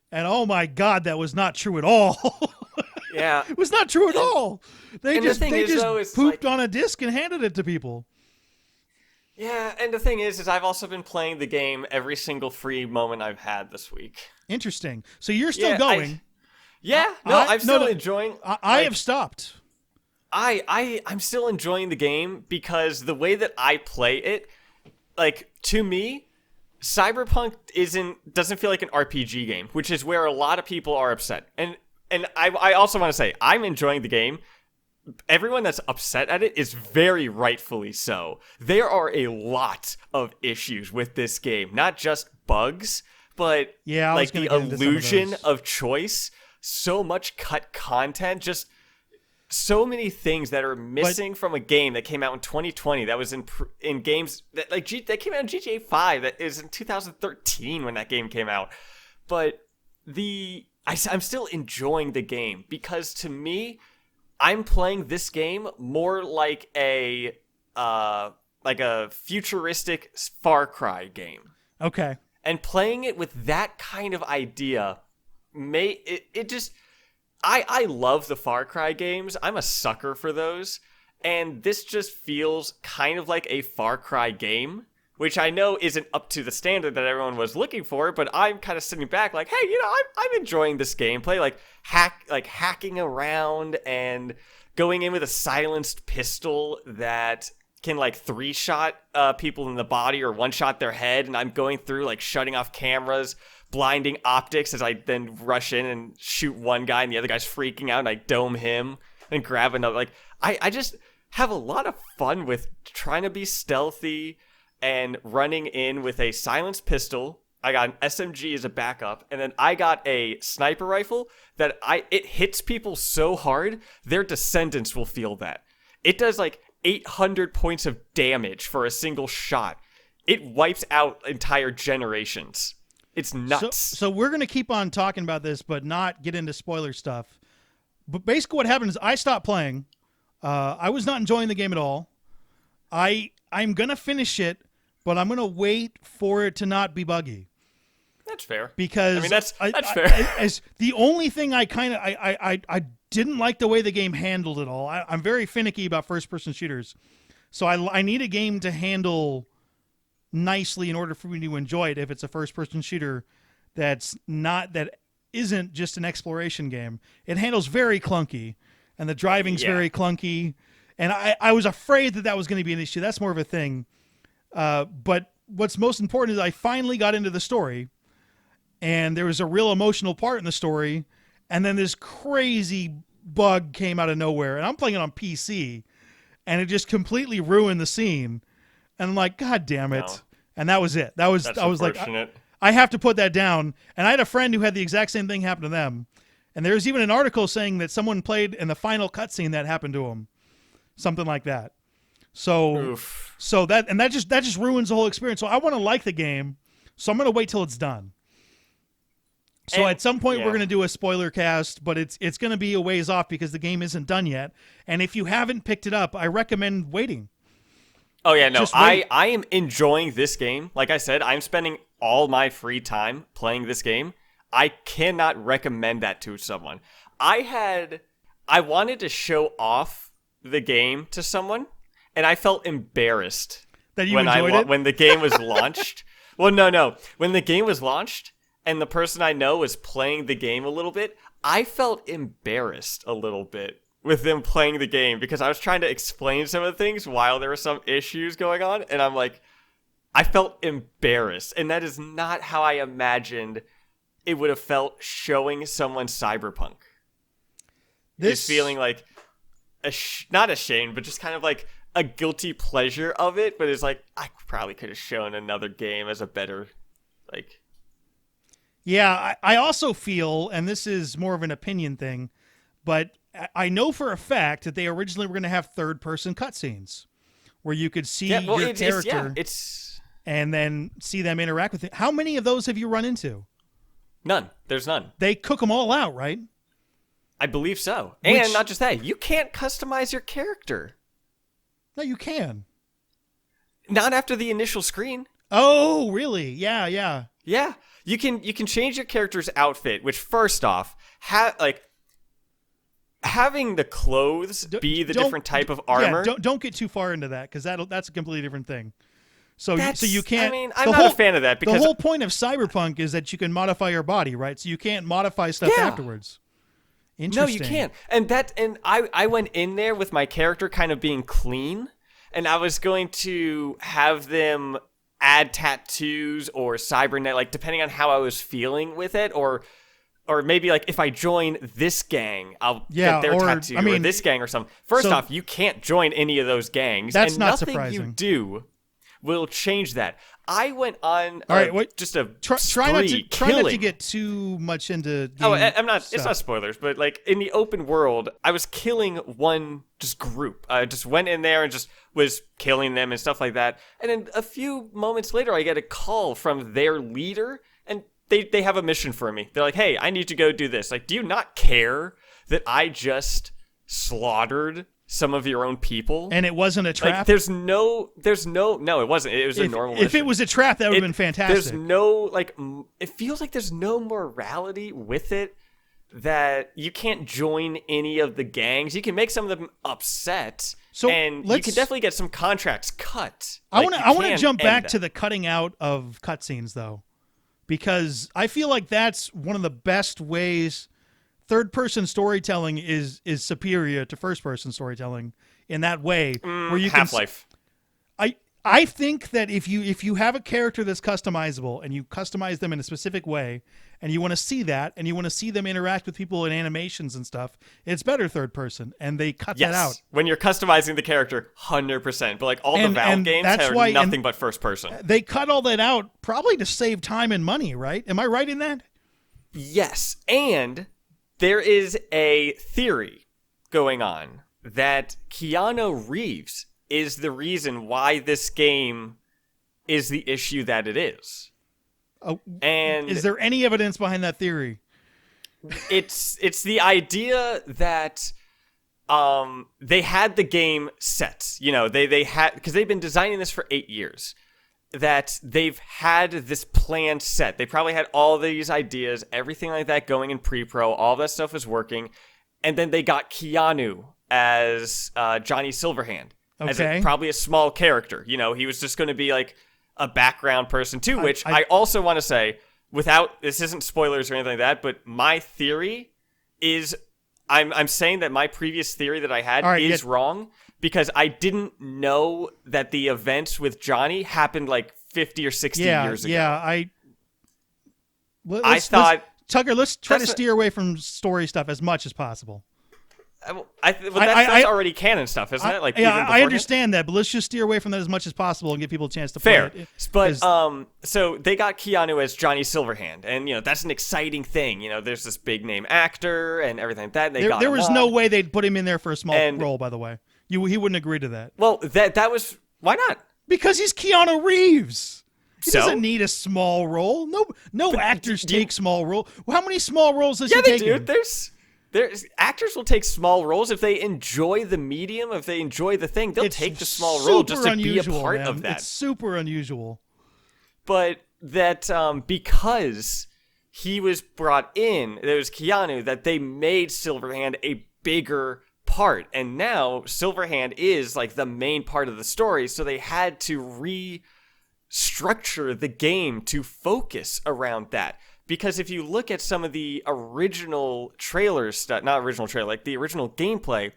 And oh my God, that was not true at all. Yeah. It was not true at all. They just pooped like, on a disc and handed it to people. Yeah, and the thing is I've also been playing the game every single free moment I've had this week. Interesting. So you're still going. I'm still enjoying. I have stopped. I'm still enjoying the game because the way that I play it, like, to me, Cyberpunk doesn't feel like an RPG game, which is where a lot of people are upset. And I also want to say, I'm enjoying the game. Everyone that's upset at it is very rightfully so. There are a lot of issues with this game, not just bugs, but like the illusion of choice. So much cut content, just so many things that are missing from a game that came out in 2020 that was in games that that came out in GTA 5 that is in 2013 when that game came out. But I'm still enjoying the game because to me, I'm playing this game more like a futuristic Far Cry game. Okay. And playing it with that kind of idea it just I love the Far Cry games. I'm a sucker for those. And this just feels kind of like a Far Cry game, which I know isn't up to the standard that everyone was looking for, but I'm kind of sitting back like, hey, I'm enjoying this gameplay, like hacking around and going in with a silenced pistol that can like 3-shot people in the body or 1-shot their head, and I'm going through like shutting off cameras, blinding optics as I then rush in and shoot one guy and the other guy's freaking out and I dome him and grab another. Like I just have a lot of fun with trying to be stealthy and running in with a silenced pistol. I got an SMG as a backup, and then I got a sniper rifle that it hits people so hard, their descendants will feel that. It does like 800 points of damage for a single shot. It wipes out entire generations. It's nuts. So we're going to keep on talking about this, but not get into spoiler stuff. But basically what happened is I stopped playing. I was not enjoying the game at all. I'm going to finish it, but I'm going to wait for it to not be buggy. That's fair. Because I mean, that's fair. As the only thing I didn't like the way the game handled it all. I'm very finicky about first-person shooters. So I need a game to handle nicely in order for me to enjoy it if it's a first-person shooter that isn't just an exploration game. It handles very clunky, and the driving's very clunky. And I was afraid that was going to be an issue. That's more of a thing. But what's most important is I finally got into the story, and there was a real emotional part in the story, and then this crazy bug came out of nowhere. And I'm playing it on PC, and it just completely ruined the scene. And I'm like, God damn it. No. And that was it. I was like, I have to put that down. And I had a friend who had the exact same thing happen to them. And there's even an article saying that someone played in the final cutscene that happened to him. Something like that. So that just ruins the whole experience. So I want to like the game. So I'm going to wait till it's done. So at some point we're going to do a spoiler cast, but it's going to be a ways off because the game isn't done yet. And if you haven't picked it up, I recommend waiting. Oh, yeah, no, I am enjoying this game. Like I said, I'm spending all my free time playing this game. I cannot recommend that to someone. I wanted to show off the game to someone, and I felt embarrassed that you enjoyed it? When the game was launched. Well, no. When the game was launched and the person I know was playing the game a little bit, I felt embarrassed a little bit with them playing the game because I was trying to explain some of the things while there were some issues going on, and I'm like, I felt embarrassed, and that is not how I imagined it would have felt showing someone Cyberpunk. Just feeling like not ashamed, but just kind of like a guilty pleasure of it. But it's like I probably could have shown another game as a better, like. Yeah, I also feel, and this is more of an opinion thing, but I know for a fact that they originally were going to have third-person cutscenes where you could see your character and then see them interact with it. How many of those have you run into? None. There's none. They cook them all out, right? I believe so. And not just that, you can't customize your character. No, you can. Not after the initial screen. Oh, really? Yeah. Yeah. You can change your character's outfit, which first off, having the clothes be the different type of armor. Yeah, don't get too far into that because that's a completely different thing. So you can't. I mean, I'm not a fan of that because the whole point of Cyberpunk is that you can modify your body, right? So you can't modify stuff afterwards. Interesting. No, you can't. And I went in there with my character kind of being clean, and I was going to have them add tattoos or cybernet, like depending on how I was feeling with it, or maybe like if I join this gang, I'll get their tattoo, or this gang or something. First off, you can't join any of those gangs. That's and not nothing surprising. You do will change that. I went on just a try not to get too much into I'm not stuff. It's not spoilers, but like in the open world, I was killing one just group. I just went in there and just was killing them and stuff like that. And then a few moments later, I get a call from their leader, and they have a mission for me. They're like, hey, I need to go do this. Like, do you not care that I just slaughtered some of your own people. And it wasn't a trap? Like, no, it wasn't. It was a normal If mission. it was a trap, that would have been fantastic. There's no, it feels like there's no morality with it, that you can't join any of the gangs. You can make some of them upset, and you can definitely get some contracts cut. I want to jump back to the cutting out of cutscenes, though, because I feel like that's one of the best ways. Third-person storytelling is superior to first-person storytelling in that way, where you Half-Life. I think that if you have a character that's customizable and you customize them in a specific way, and you want to see that, and you want to see them interact with people in animations and stuff, it's better third-person, and they cut that out. When you're customizing the character, 100%. But like all the Valve games have nothing but first-person. They cut all that out probably to save time and money, right? Am I right in that? Yes, and there is a theory going on that Keanu Reeves is the reason why this game is the issue that it is. Oh, and is there any evidence behind that theory? It's the idea that they had the game set. You know, they had, because they've been designing this for 8 years, that they've had this plan set. They probably had all these ideas, everything like that going in pre-pro. All that stuff was working. And then they got Keanu as Johnny Silverhand. Okay. As probably a small character. You know, he was just going to be like a background person too, which I also want to say, this isn't spoilers or anything like that, but my theory is, I'm saying that my previous theory that I had is wrong, because I didn't know that the events with Johnny happened like 50 or 60 years ago. Yeah, Tucker, let's try to steer away from story stuff as much as possible. That's already canon stuff, isn't it? Like, I understand that, but let's just steer away from that as much as possible and give people a chance to play it. But so they got Keanu as Johnny Silverhand, and you know that's an exciting thing. You know, there's this big name actor and everything like that. There was no way they'd put him in there for a small role. By the way, he wouldn't agree to that. Well, that was, why not? Because he's Keanu Reeves. He doesn't need a small role. No actors take small roles. How many small roles does he take? Yeah, they do. There's actors will take small roles if they enjoy the medium, if they enjoy the thing. They'll take the small role just to be a part of that. It's super unusual. But that because he was brought in, there was Keanu, that they made Silverhand a bigger part. And now Silverhand is like the main part of the story, so they had to restructure the game to focus around that. Because if you look at some of the original trailers, not original trailer, like the original gameplay,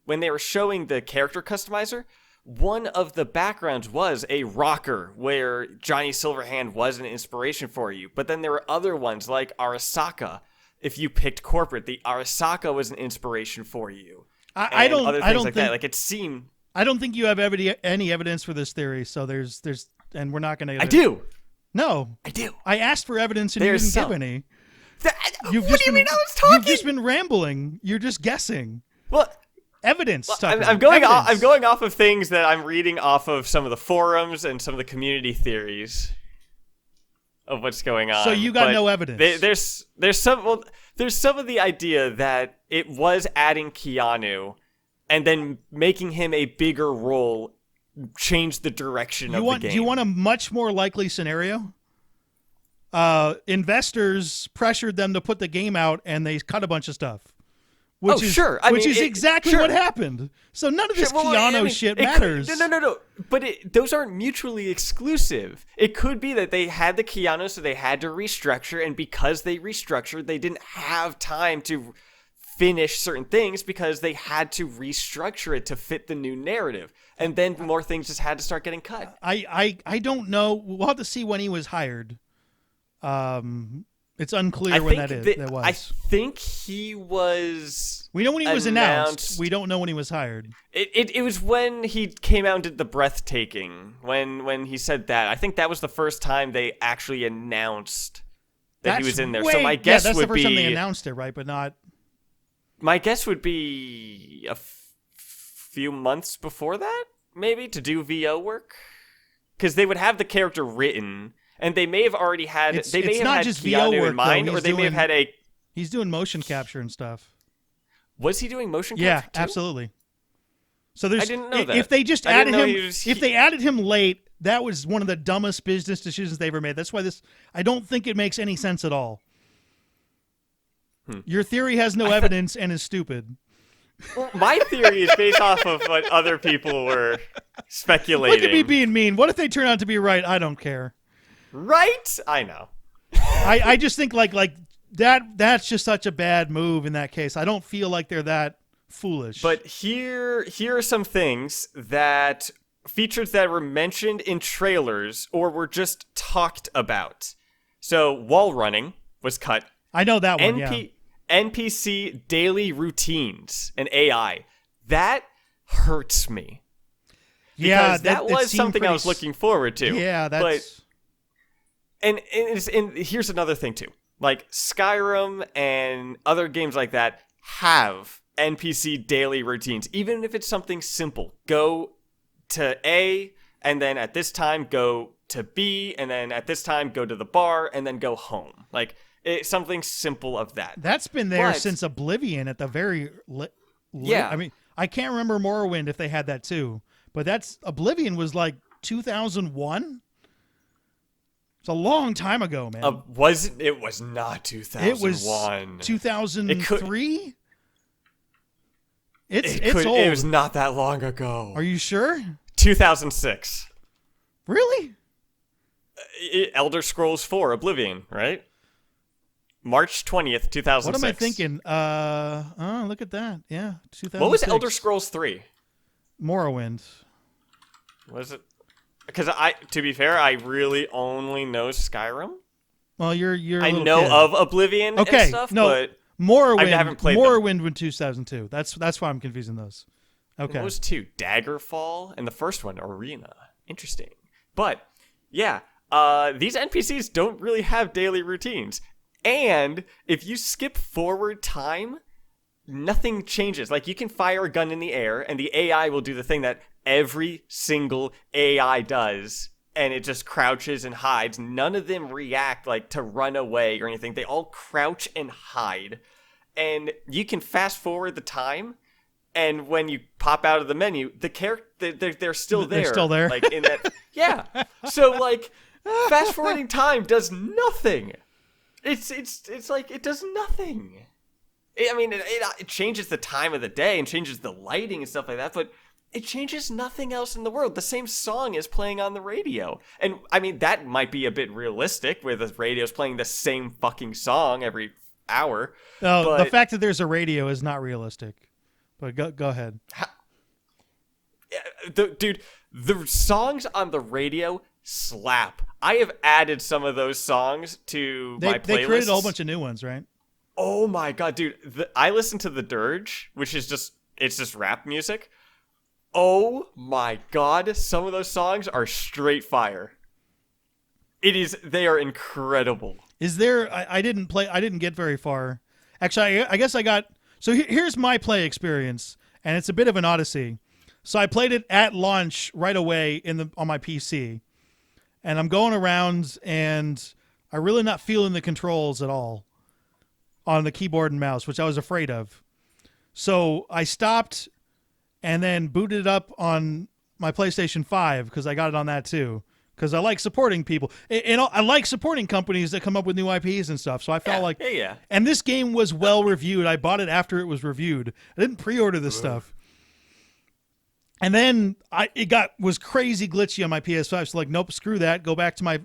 when they were showing the character customizer, one of the backgrounds was a rocker where Johnny Silverhand was an inspiration for you. But then there were other ones like Arasaka. If you picked corporate, the Arasaka was an inspiration for you. I don't think that. Like, it seemed. I don't think you have any evidence for this theory. So there's, and we're not going to. I do. No, I do. I asked for evidence and you didn't give any. What do you mean I was talking? You've just been rambling. You're just guessing. Well, evidence. Well, I'm going off of things that I'm reading off of some of the forums and some of the community theories of what's going on. So you got no evidence. There's some of the idea that it was adding Keanu and then making him a bigger role change the direction of the game. Do you want a much more likely scenario? Investors pressured them to put the game out, and they cut a bunch of stuff. Which is exactly what happened. So none of this Keanu shit matters. No. But those aren't mutually exclusive. It could be that they had the Keanu, so they had to restructure, and because they restructured, they didn't have time to finish certain things because they had to restructure it to fit the new narrative. And then more things just had to start getting cut. I don't know. We'll have to see when he was hired. It's unclear when that was. I think he was. We know when he was announced. We don't know when he was hired. It was when he came out and did the breathtaking. When he said that, I think that was the first time they actually announced that he was in there. So my guess that's would the first be time they announced it, right? But not. My guess would be a few months before that, maybe, to do VO work, because they would have the character written. And they may have already had. They may have had Keanu in mind, or they may have had a. He's doing motion capture and stuff. Was he doing motion capture? Yeah, too? absolutely. So there's I didn't know that. if they just I didn't added know him, he was- if they added him late, that was one of the dumbest business decisions they ever made. That's why I don't think it makes any sense at all. Your theory has no evidence and is stupid. Well, my theory is based off of what other people were speculating. Look at me being mean. What if they turn out to be right? I don't care. Right? I know. I just think like that's just such a bad move in that case. I don't feel like they're that foolish. But here are some things that features that were mentioned in trailers or were just talked about. So wall running was cut. I know that one. Yeah. NPC daily routines and AI. That hurts me. Yeah, that was something I was looking forward to. Yeah, that's. And here's another thing too. Like Skyrim and other games like that have NPC daily routines, even if it's something simple. Go to A, and then at this time go to B, and then at this time go to the bar, and then go home. Like something simple of that. That's been there since Oblivion at the very. Yeah. I mean, I can't remember Morrowind if they had that too, but Oblivion was like 2001. It's a long time ago, man. It was not 2001. It was 2003. It's old. It was not that long ago. Are you sure? 2006. Really? Elder Scrolls 4 Oblivion, right? March 20th, 2006. What am I thinking? Look at that. Yeah, 2006. What was Elder Scrolls 3? Morrowind. Was it? Because to be fair, I really only know Skyrim. Well, you're. I know kid. of Oblivion and stuff, but Morrowind. I haven't played Morrowind was 2002. That's why I'm confusing those. Okay. Those two, Daggerfall, and the first one, Arena. Interesting. But yeah, these NPCs don't really have daily routines. And if you skip forward time, nothing changes. Like, you can fire a gun in the air, and the AI will do the thing that every single AI does, and it just crouches and hides. None of them react, like, to run away or anything. They all crouch and hide. And you can fast forward the time, and when you pop out of the menu, the character, they're still there. They're still there. Like, in that, yeah. So, like, fast forwarding time does nothing. It's like it does nothing. It changes the time of the day and changes the lighting and stuff like that, but it changes nothing else in the world. The same song is playing on the radio. And, I mean, that might be a bit realistic, where the radio's playing the same fucking song every hour. No, the fact that there's a radio is not realistic. But go ahead. Dude, the songs on the radio slap. I have added some of those songs to my playlists. They created a whole bunch of new ones, right? Oh my god, dude. I listen to The Dirge, which is just rap music. Oh my god, some of ththose songs are straight fire. They are incredible. Is there, I didn't get very far. Actually, I guess I got, so here's my play experience, and it's a bit of an odyssey. So I played it at launch right away on my PC. And I'm going around, and I'm really not feeling the controls at all on the keyboard and mouse, which I was afraid of. So I stopped and then booted it up on my PlayStation 5, because I got it on that too, because I like supporting people. And I like supporting companies that come up with new IPs and stuff. So I felt yeah. And this game was well reviewed. I bought it after it was reviewed. I didn't pre-order this stuff. And then it was crazy glitchy on my PS5. So nope, screw that. Go back to my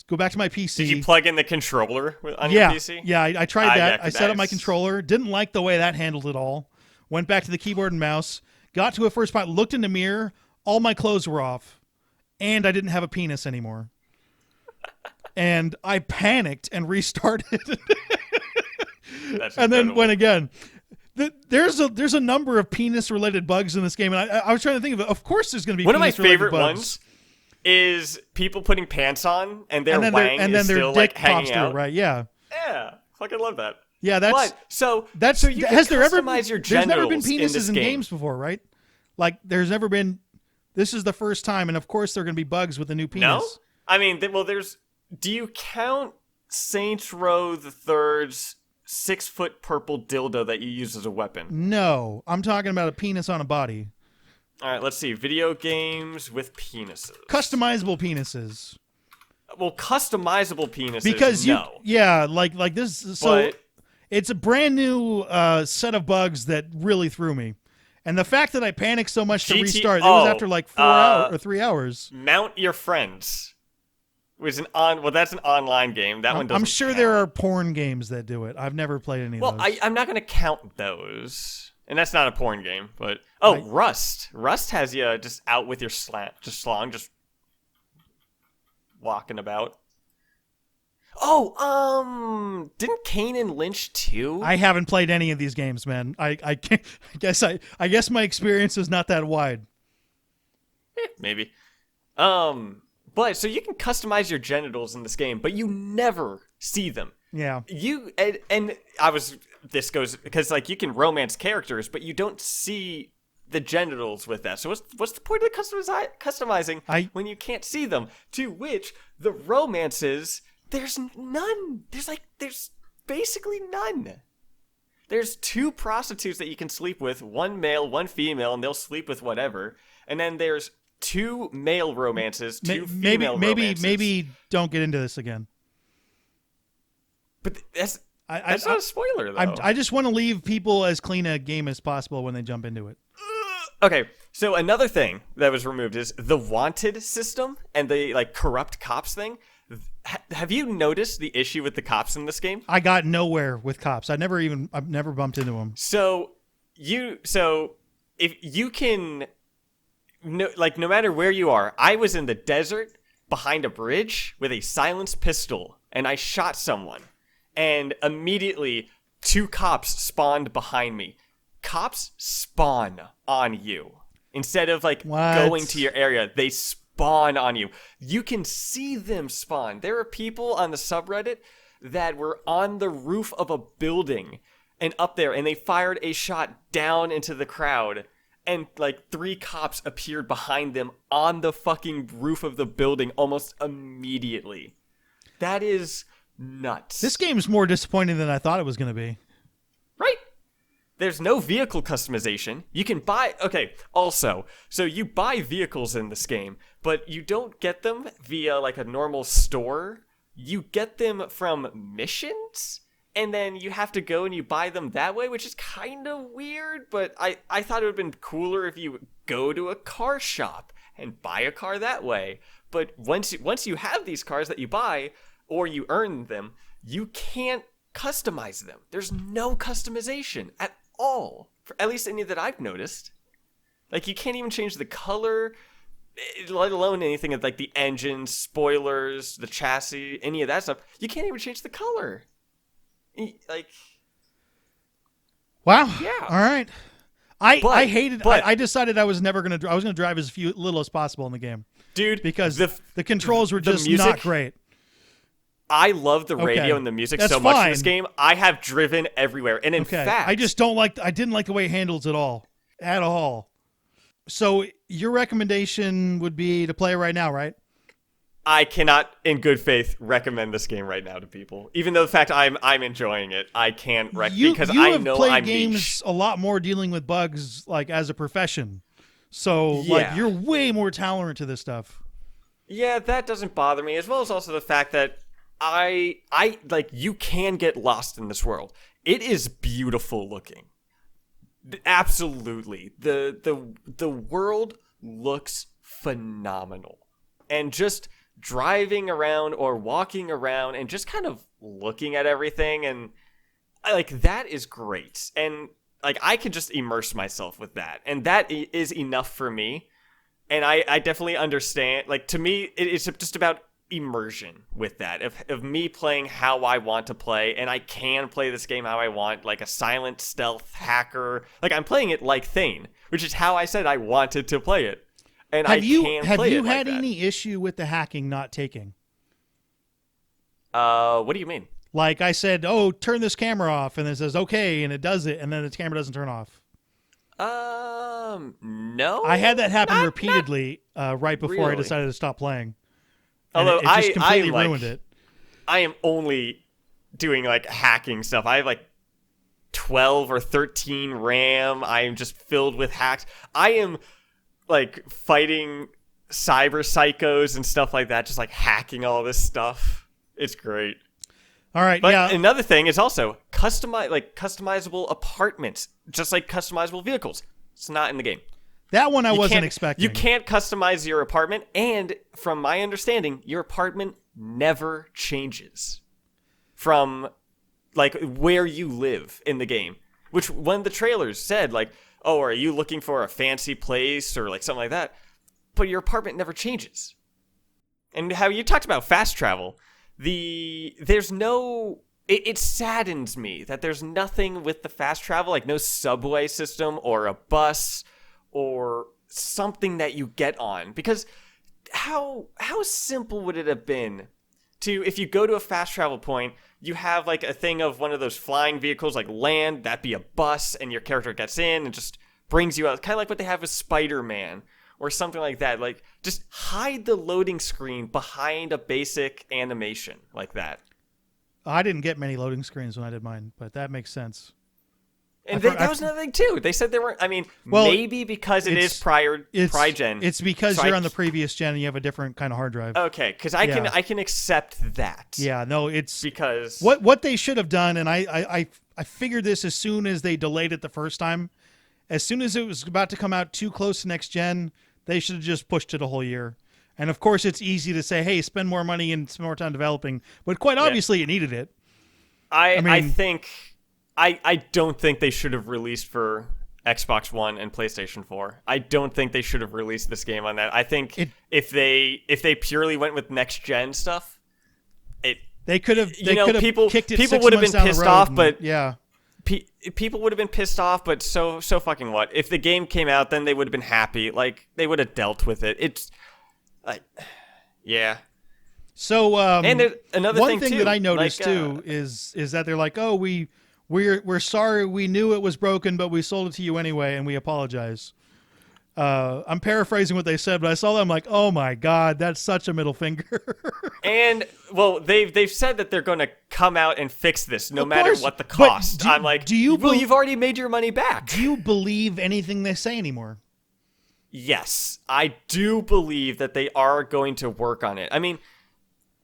PC. Did you plug in the controller on your PC? Yeah, I tried that. Yeah, I set up my controller. Didn't like the way that handled it all. Went back to the keyboard and mouse. Got to a first spot. Looked in the mirror. All my clothes were off, and I didn't have a penis anymore. And I panicked and restarted. And then went again. There's a number of penis-related bugs in this game, and I was trying to think of course there's going to be one of my penis-related favorite bugs. ones is people putting pants on and their wang and is then still their dick hanging pops out. through, right? Yeah. Yeah, fucking love that. Yeah, so you can customize your genitals. There's never been penises in game. games before, right? Like, there's never been. This is the first time, and of course there are going to be bugs with a new penis. No, I mean, there's. Do you count Saints Row the Third's 6-foot purple dildo that you use as a weapon? No, I'm talking about a penis on a body. All right, let's see. Video games with penises. Customizable penises. Well, customizable penises. Because no. like this. So But it's a brand new set of bugs that really threw me, and the fact that I panicked so much to restart, it was after like 4 hours or 3 hours. Mount Your Friends was that's an online game. That one doesn't. I'm sure count. there are porn games that do it. I've never played any of those. Well, I'm not going to count those, and that's not a porn game. But Rust. Rust has you just out with your schlong, just walking about. Oh, didn't Kane and Lynch too? I haven't played any of these games, man. I can't, I guess my experience is not that wide. Maybe. But so you can customize your genitals in this game, but you never see them. Yeah. This goes because like you can romance characters, but you don't see the genitals with that. So what's the point of customizing when you can't see them? To which the romances, there's none. There's basically none. There's 2 prostitutes that you can sleep with, one male, one female, and they'll sleep with whatever. And then there's 2 male romances, 2 female romances. Maybe don't get into this again. But that's not a spoiler, though. I just want to leave people as clean a game as possible when they jump into it. Okay, so another thing that was removed is the wanted system and the like corrupt cops thing. Have you noticed the issue with the cops in this game? I got nowhere with cops. I've never bumped into them. So if you can, no matter where you are, I was in the desert behind a bridge with a silenced pistol and I shot someone, and immediately 2 cops spawned behind me. Cops spawn on you instead of going to your area. They spawn on you. You can see them spawn. There are people on the subreddit that were on the roof of a building and up there, and they fired a shot down into the crowd, and 3 cops appeared behind them on the fucking roof of the building almost immediately. That is nuts. This game is more disappointing than I thought it was going to be. Right? There's no vehicle customization. You can buy... Okay, also, so you buy vehicles in this game, but you don't get them via, a normal store. You get them from missions, and then you have to go and you buy them that way, which is kind of weird, but I thought it would have been cooler if you go to a car shop and buy a car that way. But once you have these cars that you buy, or you earn them, you can't customize them. There's no customization at all, for at least any that I've noticed. You can't even change the color, let alone anything like the engine, spoilers, the chassis, any of that stuff. You can't even change the color. Wow. Yeah. All right. I hated. I decided I was gonna drive as little as possible in the game, dude, because the controls were just not great. I love the radio and the music so much in this game. I have driven everywhere, and in fact, I didn't like the way it handles it all at all. So your recommendation would be to play it right now, right? I cannot, in good faith, recommend this game right now to people. Even though the fact I'm enjoying it, I can't because I know played I'm games niche. A lot more dealing with bugs as a profession. So you're way more tolerant to this stuff. Yeah, that doesn't bother me, as well as also the fact that you can get lost in this world. It is beautiful looking. Absolutely. The world looks phenomenal. And just driving around or walking around and just kind of looking at everything, and that is great. And I could just immerse myself with that. And that is enough for me. And I definitely understand. To me, it's just about immersion with that, of me playing how I want to play, and I can play this game how I want, like a silent stealth hacker. I'm playing it like Thane, which is how I said I wanted to play it, and have you had any issue with the hacking not taking? What do you mean? I said, turn this camera off, and it says okay, and it does it, and then the camera doesn't turn off. No, I had that happen repeatedly right before really. I decided to stop playing. Although it just completely ruined it. I am only doing hacking stuff. I have 12 or 13 RAM. I am just filled with hacks. I am like fighting cyber psychos and stuff like that, just like hacking all this stuff. It's great. All right, But yeah. another thing is also customizable apartments, just like customizable vehicles. It's not in the game. That one I You wasn't can't- expecting. You can't customize your apartment, and from my understanding, your apartment never changes from like where you live in the game. Which one of the trailers said, like, oh, are you looking for a fancy place or like something like that? But your apartment never changes. And how you talked about fast travel, there's no. It saddens me that there's nothing with the fast travel, like no subway system or a bus or something that you get on. Because how simple would it have been to, if you go to a fast travel point, you have like a thing of one of those flying vehicles like land, that'd be a bus, and your character gets in and just brings you out. Kind of like what they have with Spider-Man or something like that. Like, just hide the loading screen behind a basic animation like that. I didn't get many loading screens when I did mine, but that makes sense. And that was another thing too. They said there weren't. I mean, Well, maybe because it is pri-gen. It's because so you're on the previous gen and you have a different kind of hard drive. Okay, because I can accept that. Yeah, no, it's because what they should have done, and I figured this as soon as they delayed it the first time. As soon as it was about to come out too close to next gen, they should have just pushed it a whole year. And of course, it's easy to say, "Hey, spend more money and spend more time developing," but quite obviously, it needed it. I don't think they should have released for Xbox One and PlayStation 4. I don't think they should have released this game on that. I think if they purely went with next gen stuff, they could have kicked it. People would have been pissed off, but yeah. People would have been pissed off, but so fucking what? If the game came out, then they would have been happy. Like, they would have dealt with it. It's like, yeah. So and another one thing thing too, that I noticed like, too is that they're like, oh, we're sorry, we knew it was broken, but we sold it to you anyway, and we apologize. I'm paraphrasing what they said, but I saw that, I'm like, oh my god, that's such a middle finger. And well, they've said that they're going to come out and fix this no Of matter course, what the but cost. I'm like, well, you've already made your money back. Do you believe anything they say anymore? Yes, I do believe that they are going to work on it. I mean,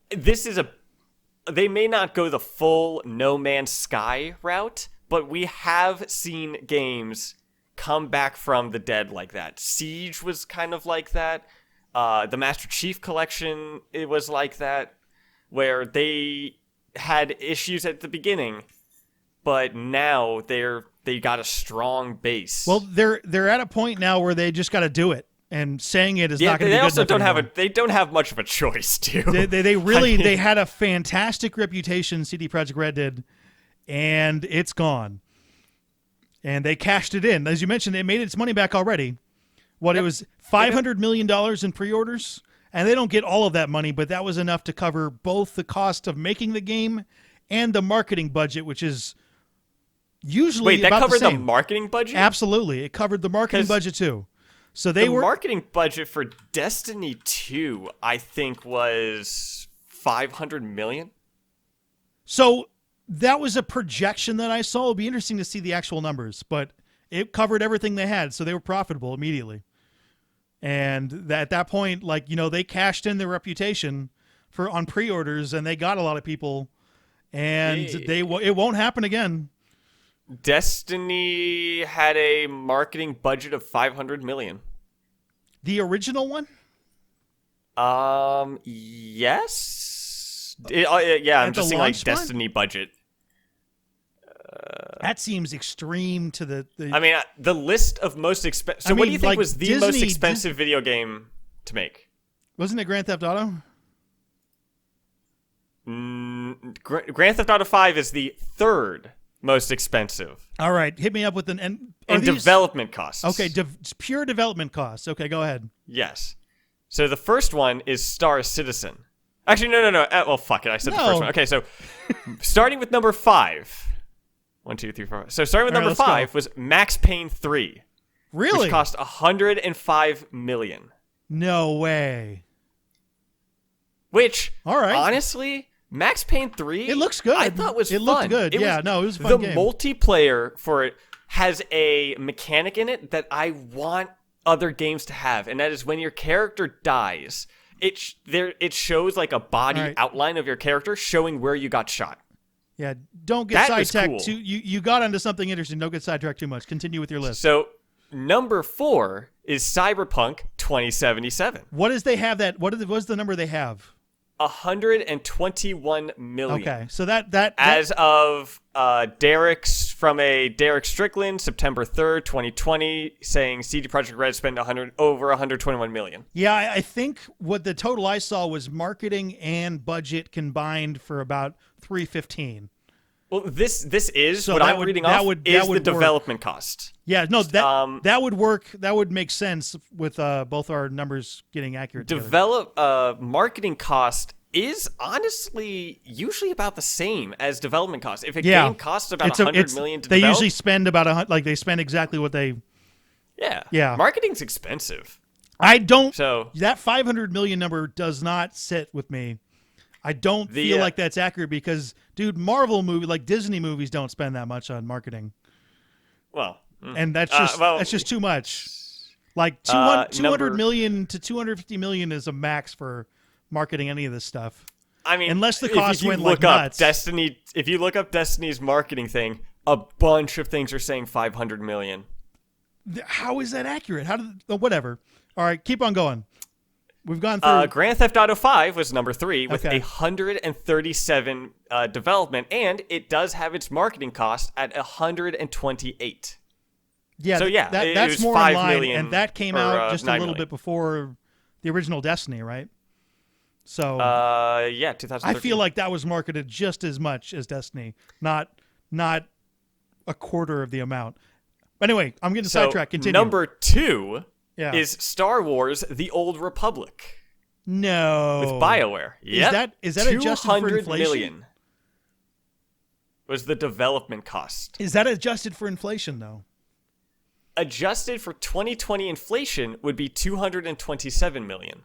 they may not go the full No Man's Sky route, but we have seen games come back from the dead like that. Siege was kind of like that. The Master Chief Collection, it was like that, where they had issues at the beginning, but now they got a strong base. Well, they're at a point now where they just got to do it, and saying it is not going to be good also enough don't anymore. they don't have much of a choice, too. They really they had a fantastic reputation, CD Projekt Red did, and it's gone. And they cashed it in. As you mentioned, it made its money back already. It was $500 million in pre-orders, and they don't get all of that money, but that was enough to cover both the cost of making the game and the marketing budget, which is usually about covered the same. the marketing budget? Absolutely. It covered the marketing budget too. So the marketing budget for Destiny 2, I think, was $500 million. So that was a projection that I saw. It'll be interesting to see the actual numbers, but it covered everything they had, so they were profitable immediately. And at that point, they cashed in their reputation on pre-orders, and they got a lot of people, and it won't happen again. Destiny had a marketing budget of $500 million. The original one? Yes. I'm just saying Destiny budget. That seems extreme to the I mean, the list of most expensive. So, what do you think was the most expensive video game to make? Wasn't it Grand Theft Auto? Grand Theft Auto 5 is the third most expensive. All right, hit me up with in development costs. Okay, pure development costs. Okay, go ahead. Yes. So the first one is Star Citizen. Actually, no. Well, fuck it. I said the first one. Okay, so starting with number 5. 1, 2, 3, 4. So starting with number 5 was Max Payne 3. Really? Which cost $105 million. No way. Which, all right, honestly, Max Payne 3, it looks good. I thought was fun. It looked good. It was a fun game. The multiplayer for it has a mechanic in it that I want other games to have, and that is when your character dies, it shows like a body outline of your character showing where you got shot. Yeah, don't get That was sidetracked. cool. You got onto something interesting. Don't get sidetracked too much. Continue with your list. So number 4 is Cyberpunk 2077. What does they have what's the number they have? 121 million. Okay, so that as of Derek Strickland, September 3rd, 2020, saying CD Projekt Red spent over 121 million. Yeah, I think what the total I saw was marketing and budget combined for about 315. Well, this is So what that I'm would- reading that off would- is that the would work. development cost. Yeah, no, that would work. That would make sense with both our numbers getting accurate. together. Marketing cost is honestly usually about the same as development cost. If a Yeah. game costs about It's $100 million to they develop, usually spend about they spend exactly what they. Yeah. marketing's expensive. I don't. So That 500 million number does not sit with me. I don't feel like that's accurate because, dude, Marvel like Disney movies don't spend that much on marketing, well, and that's just too much. Like 200 million to 250 million is a max for marketing any of this stuff. I mean, unless the if cost you went look like up nuts. Destiny, if you look up Destiny's marketing thing, a bunch of things are saying 500 million. How is that accurate? How did whatever? All right, keep on going. We've gone through. Grand Theft Auto 5 was number 3 with Okay. 137 development, and it does have its marketing cost at 128. Yeah, So, yeah, it that's was more 5 in line, million and that came or, out just a 9 little million. bit before the original Destiny, right? So Yeah, 2013. I feel like that was marketed just as much as Destiny, not a quarter of the amount. But anyway, I'm getting sidetracked. Continue. Number 2 yeah. is Star Wars: The Old Republic no with BioWare. Yep. Is that adjusted for 200 inflation? million was the development cost. Is that adjusted for inflation though? Adjusted for 2020 inflation would be 227 million.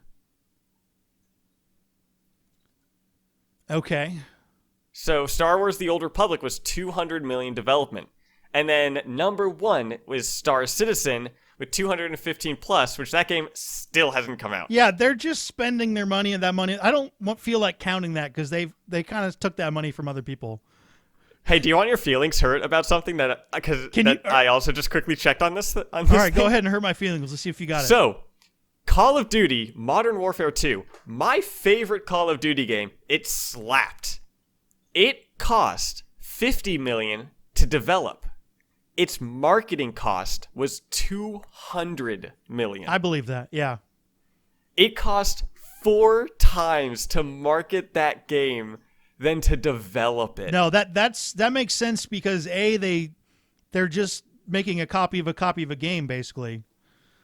Okay. So Star Wars: The Old Republic was 200 million development. And then number 1 was Star Citizen with 215 plus, which that game still hasn't come out. Yeah, they're just spending their money, and that money. I don't feel like counting that because they kind of took that money from other people. Hey, do you want your feelings hurt about something that I also just quickly checked on this? All right, go ahead and hurt my feelings. Let's see if you got it. So, Call of Duty Modern Warfare 2, my favorite Call of Duty game. It slapped. It cost 50 million to develop. Its marketing cost was 200 million. I believe that. Yeah. It cost 4 times to market that game than to develop it. No, that makes sense because they're just making a copy of a game basically.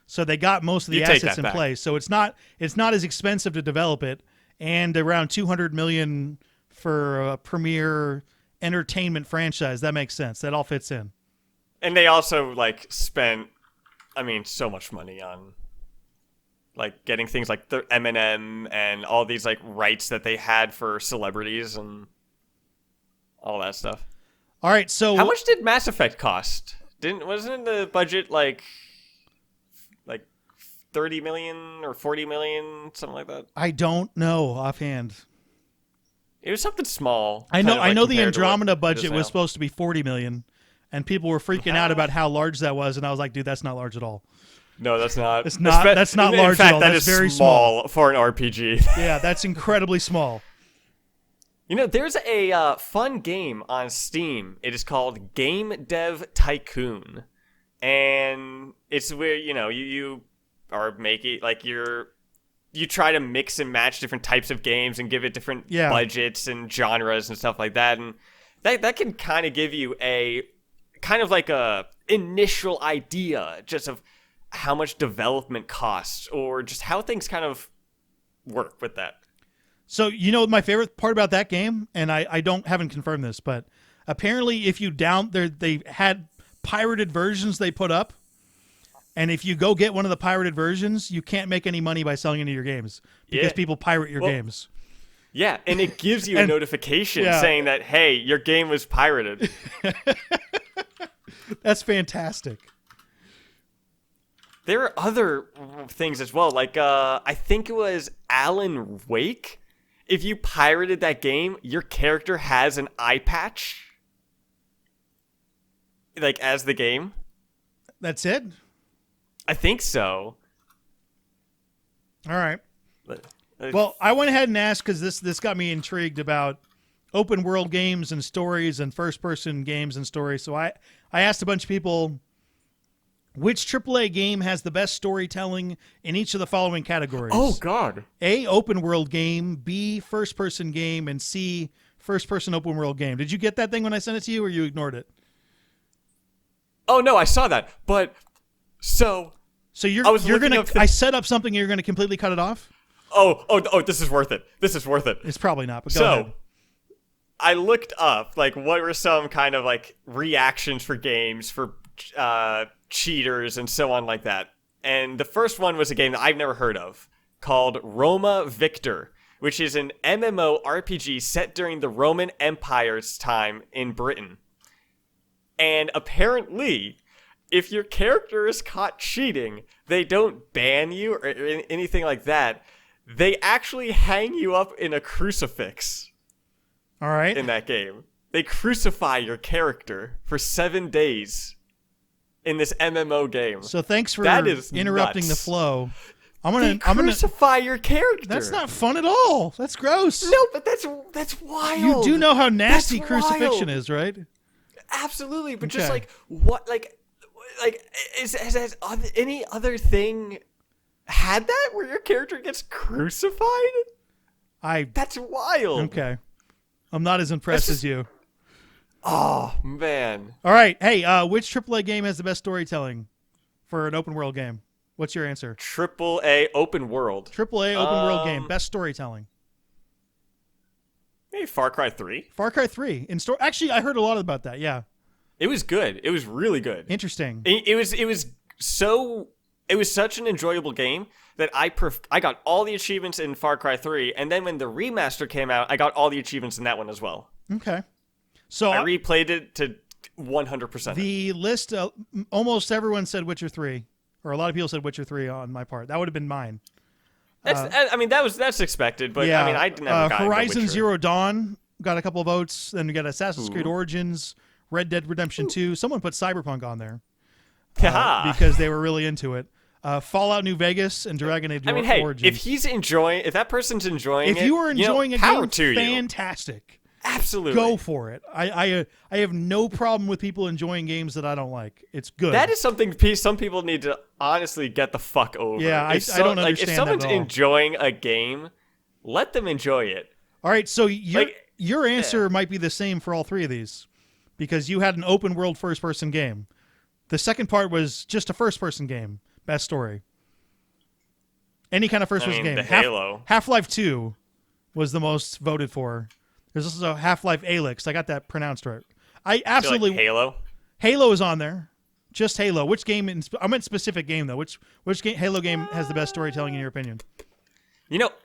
So they got most of the assets in place. So it's not as expensive to develop it, and around 200 million for a premier entertainment franchise. That makes sense. That all fits in. And they also spent so much money on getting things like the M&M and all these rights that they had for celebrities and all that stuff. All right, so how much did Mass Effect cost? Wasn't the budget like 30 million or 40 million, something like that? I don't know offhand. It was something small. I know the compared to what Andromeda it is budget now. was supposed to be 40 million, and people were freaking out about how large that was, and I was like, dude, that's not large at all. No, that's not. It's not. That's not large In fact, at all. that That's is very small for an RPG. Yeah, that's incredibly small. There's a fun game on Steam. It is called Game Dev Tycoon, and it's where you are making you try to mix and match different types of games and give it different budgets and genres and stuff like that, and that can kind of give you a kind of like a initial idea just of how much development costs or just how things kind of work with that. So my favorite part about that game, and I haven't confirmed this, but apparently if you they had pirated versions they put up, and if you go get one of the pirated versions, you can't make any money by selling any of your games because people pirate your games. Yeah, and it gives you a notification saying that, hey, your game was pirated. That's fantastic. There are other things as well. Like, I think it was Alan Wake. If you pirated that game, your character has an eye patch. Like, as the game. That's it? I think so. All right. Well, I went ahead and asked because this got me intrigued about open world games and stories and first person games and stories. So I asked a bunch of people which AAA game has the best storytelling in each of the following categories. Oh God. A, open world game, B, first person game, and C, first person open world game. Did you get that thing when I sent it to you, or you ignored it? Oh no, I saw that. But so you're looking gonna up I set up something and you're gonna completely cut it off? Oh, this is worth it. This is worth it. It's probably not, but go ahead. I looked up like what were some kind of like reactions for games for cheaters and so on like that. And the first one was a game that I've never heard of called Roma Victor, which is an MMORPG set during the Roman Empire's time in Britain. And apparently, if your character is caught cheating, they don't ban you or anything like that. They actually hang you up in a crucifix. All right. In that game. They crucify your character for 7 days in this MMO game. So thanks for that is interrupting nuts. the flow. They crucify your character. That's not fun at all. That's gross. No, but that's wild. You do know how nasty That's crucifixion wild. is, right? Absolutely, but Okay. just like what, like has any other thing had that where your character gets crucified? That's wild. Okay. I'm not as impressed as you. Oh man. All right. Hey, which AAA game has the best storytelling for an open world game? What's your answer? AAA open world. AAA open world game, best storytelling. Maybe Far Cry 3. Far Cry 3 in store. Actually, I heard a lot about that. Yeah. It was good. It was really good. Interesting. It was such an enjoyable game that I got all the achievements in Far Cry 3, and then when the remaster came out, I got all the achievements in that one as well. Okay. So I replayed it to 100%. The list, almost everyone said Witcher 3, or a lot of people said Witcher 3 on my part. That would have been mine. That's expected, but yeah, I mean, I didn't have Horizon Zero Dawn got a couple of votes. Then we got Assassin's Creed Origins, Red Dead Redemption 2. Someone put Cyberpunk on there because they were really into it. Fallout New Vegas and Dragon Age Origins. If that person's enjoying it, if you are enjoying a power game, to fantastic. Absolutely. Go for it. I have no problem with people enjoying games that I don't like. It's good. That is something some people need to honestly get the fuck over. Yeah, I don't understand if someone's that at all. enjoying a game, let them enjoy it. All right, so your answer might be the same for all three of these because you had an open world first person game. The second part was just a first person game. Best story. Any kind of first person game. The Halo. Half-Life 2 was the most voted for. There's also Half-Life Alyx. I got that pronounced right. I absolutely Halo. Halo is on there. Just Halo. Which game? I meant specific game though. Which Halo game has the best storytelling in your opinion?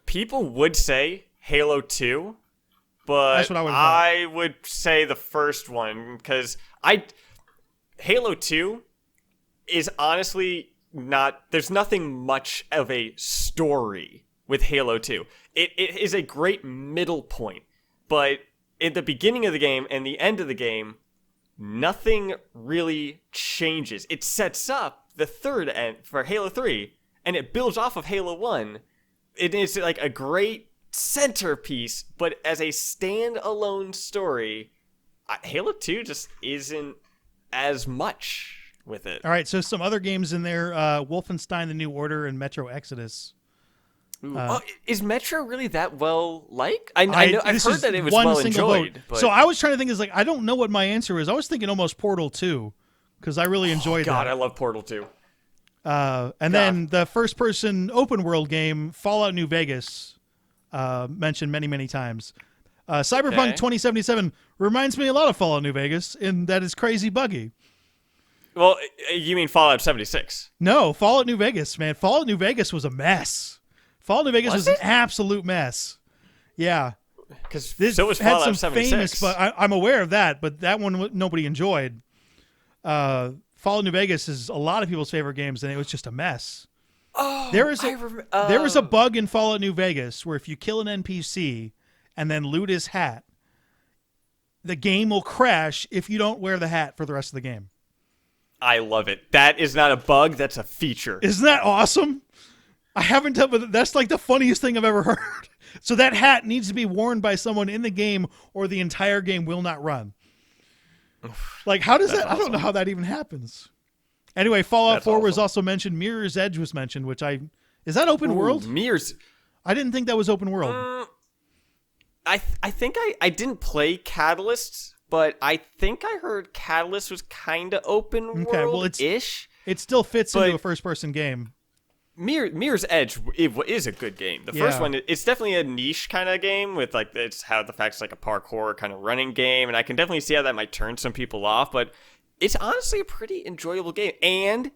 People would say Halo 2, but That's what I would say the first one because Halo 2 is honestly not. There's nothing much of a story with Halo 2. It is a great middle point. But in the beginning of the game and the end of the game, nothing really changes. It sets up the third end for Halo 3, and it builds off of Halo 1. It is like a great centerpiece, but as a standalone story, Halo 2 just isn't as much with it. All right, so some other games in there, Wolfenstein: The New Order and Metro Exodus. Is Metro really that well liked? I've heard that it was well enjoyed. But... So I was trying to think, I don't know what my answer is. I was thinking almost Portal 2 because I really enjoyed that. God, I love Portal 2. Then the first person open world game, Fallout New Vegas, mentioned many, many times. Cyberpunk 2077 reminds me a lot of Fallout New Vegas in that it's crazy buggy. Well, you mean Fallout 76? No, Fallout New Vegas, man. Fallout New Vegas was a mess. Fallout New Vegas was an absolute mess. Yeah. Because this so was had Fallout some 76. famous, but I'm aware of that, but that one nobody enjoyed. Fallout New Vegas is a lot of people's favorite games, and it was just a mess. Oh, There was a bug in Fallout New Vegas where if you kill an NPC and then loot his hat, the game will crash if you don't wear the hat for the rest of the game. I love it. That is not a bug, that's a feature. Isn't that awesome? I haven't done, but that's like the funniest thing I've ever heard. So that hat needs to be worn by someone in the game or the entire game will not run. Like, how does that? Awesome. I don't know how that even happens. Anyway, Fallout 4 was also mentioned. Mirror's Edge was mentioned, which is that open world? Mirror's. I didn't think that was open world. I think I didn't play Catalyst, but I think I heard Catalyst was kind of open world-ish. It still fits into a first-person game. Mirror's Edge is a good game. The first one, it's definitely a niche kind of game with like it's how the fact it's like a parkour kind of running game, and I can definitely see how that might turn some people off, but it's honestly a pretty enjoyable game, and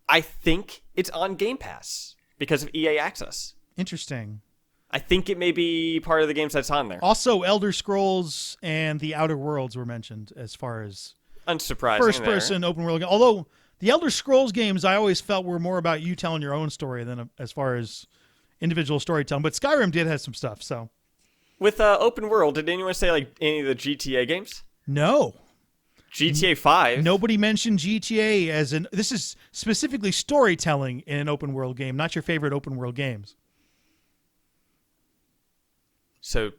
I think it's on Game Pass because of EA Access. Interesting. I think it may be part of the games that's on there. Also, Elder Scrolls and The Outer Worlds were mentioned as far as unsurprising first-person open world. Although the Elder Scrolls games, I always felt were more about you telling your own story than as far as individual storytelling. But Skyrim did have some stuff. So, with open world, did anyone say like any of the GTA games? No. GTA 5. Nobody mentioned GTA as this is specifically storytelling in an open world game, not your favorite open world games. So,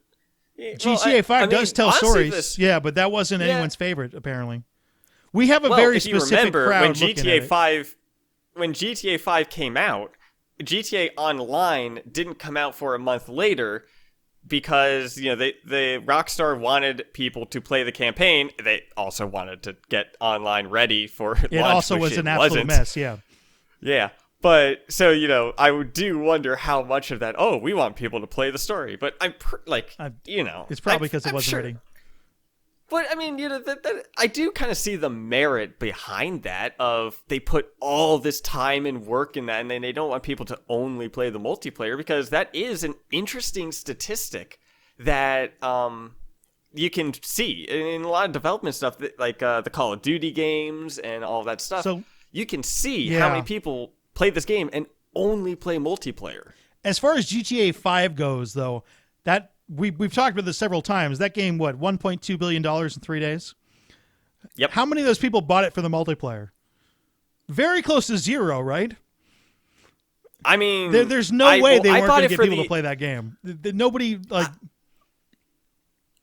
GTA 5 does tell stories. Yeah, but that wasn't anyone's favorite, apparently. We have a very specific crowd when looking GTA at 5, when GTA 5 came out, GTA Online didn't come out for a month later because the Rockstar wanted people to play the campaign. They also wanted to get online ready for launch. It also was an absolute mess. Yeah. Yeah. But so I do wonder how much of that. Oh, we want people to play the story, but I'm it's probably because it wasn't ready. But I mean, I do kind of see the merit behind that. Of they put all this time and work in that, and then they don't want people to only play the multiplayer because that is an interesting statistic that you can see in a lot of development stuff, like the Call of Duty games and all that stuff. So you can see how many people play this game and only play multiplayer. As far as GTA 5 goes, though, that we've talked about this several times. That game, $1.2 billion in 3 days? Yep. How many of those people bought it for the multiplayer? Very close to zero, right? I mean, there's no way they weren't going to get people to play that game. Nobody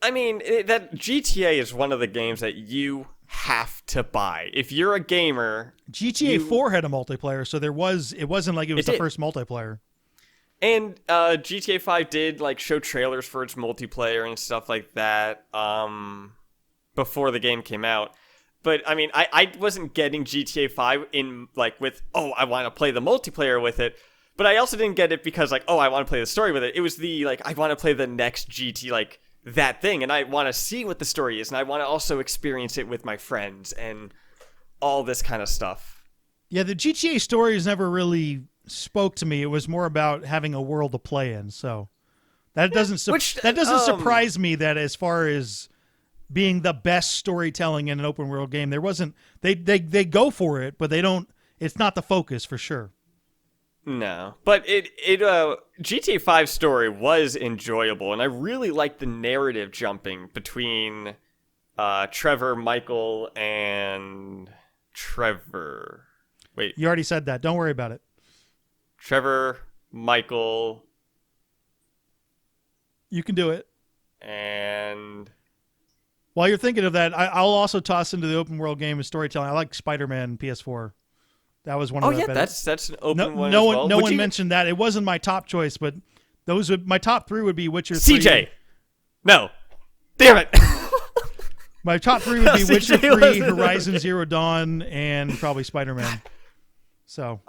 I mean, that GTA is one of the games that you have to buy if you're a gamer. GTA 4 had a multiplayer, so it wasn't like it was the first multiplayer. And GTA 5 did like show trailers for its multiplayer and stuff like that before the game came out. But I mean, I wasn't getting GTA 5 in like with I want to play the multiplayer with it. But I also didn't get it because like I want to play the story with it. It was the like I want to play the next GT like that thing, and I want to see what the story is, and I want to also experience it with my friends and all this kind of stuff. Yeah, the GTA stories never really spoke to me. It was more about having a world to play in. So that doesn't surprise me that as far as being the best storytelling in an open world game, there wasn't. They go for it, but they don't. It's not the focus for sure. No, but GTA 5 story was enjoyable, and I really liked the narrative jumping between Trevor, Michael, and Trevor. Wait. You already said that. Don't worry about it. Trevor, Michael. You can do it. And while you're thinking of that, I'll also toss into the open world game of storytelling. I like Spider-Man PS4. That was one of the that's an open one. No as well. one mentioned that. It wasn't my top choice, but my top three would be Witcher 3. CJ. No. Damn it. My top three would be Witcher 3, Horizon Zero Dawn, and probably Spider-Man. So.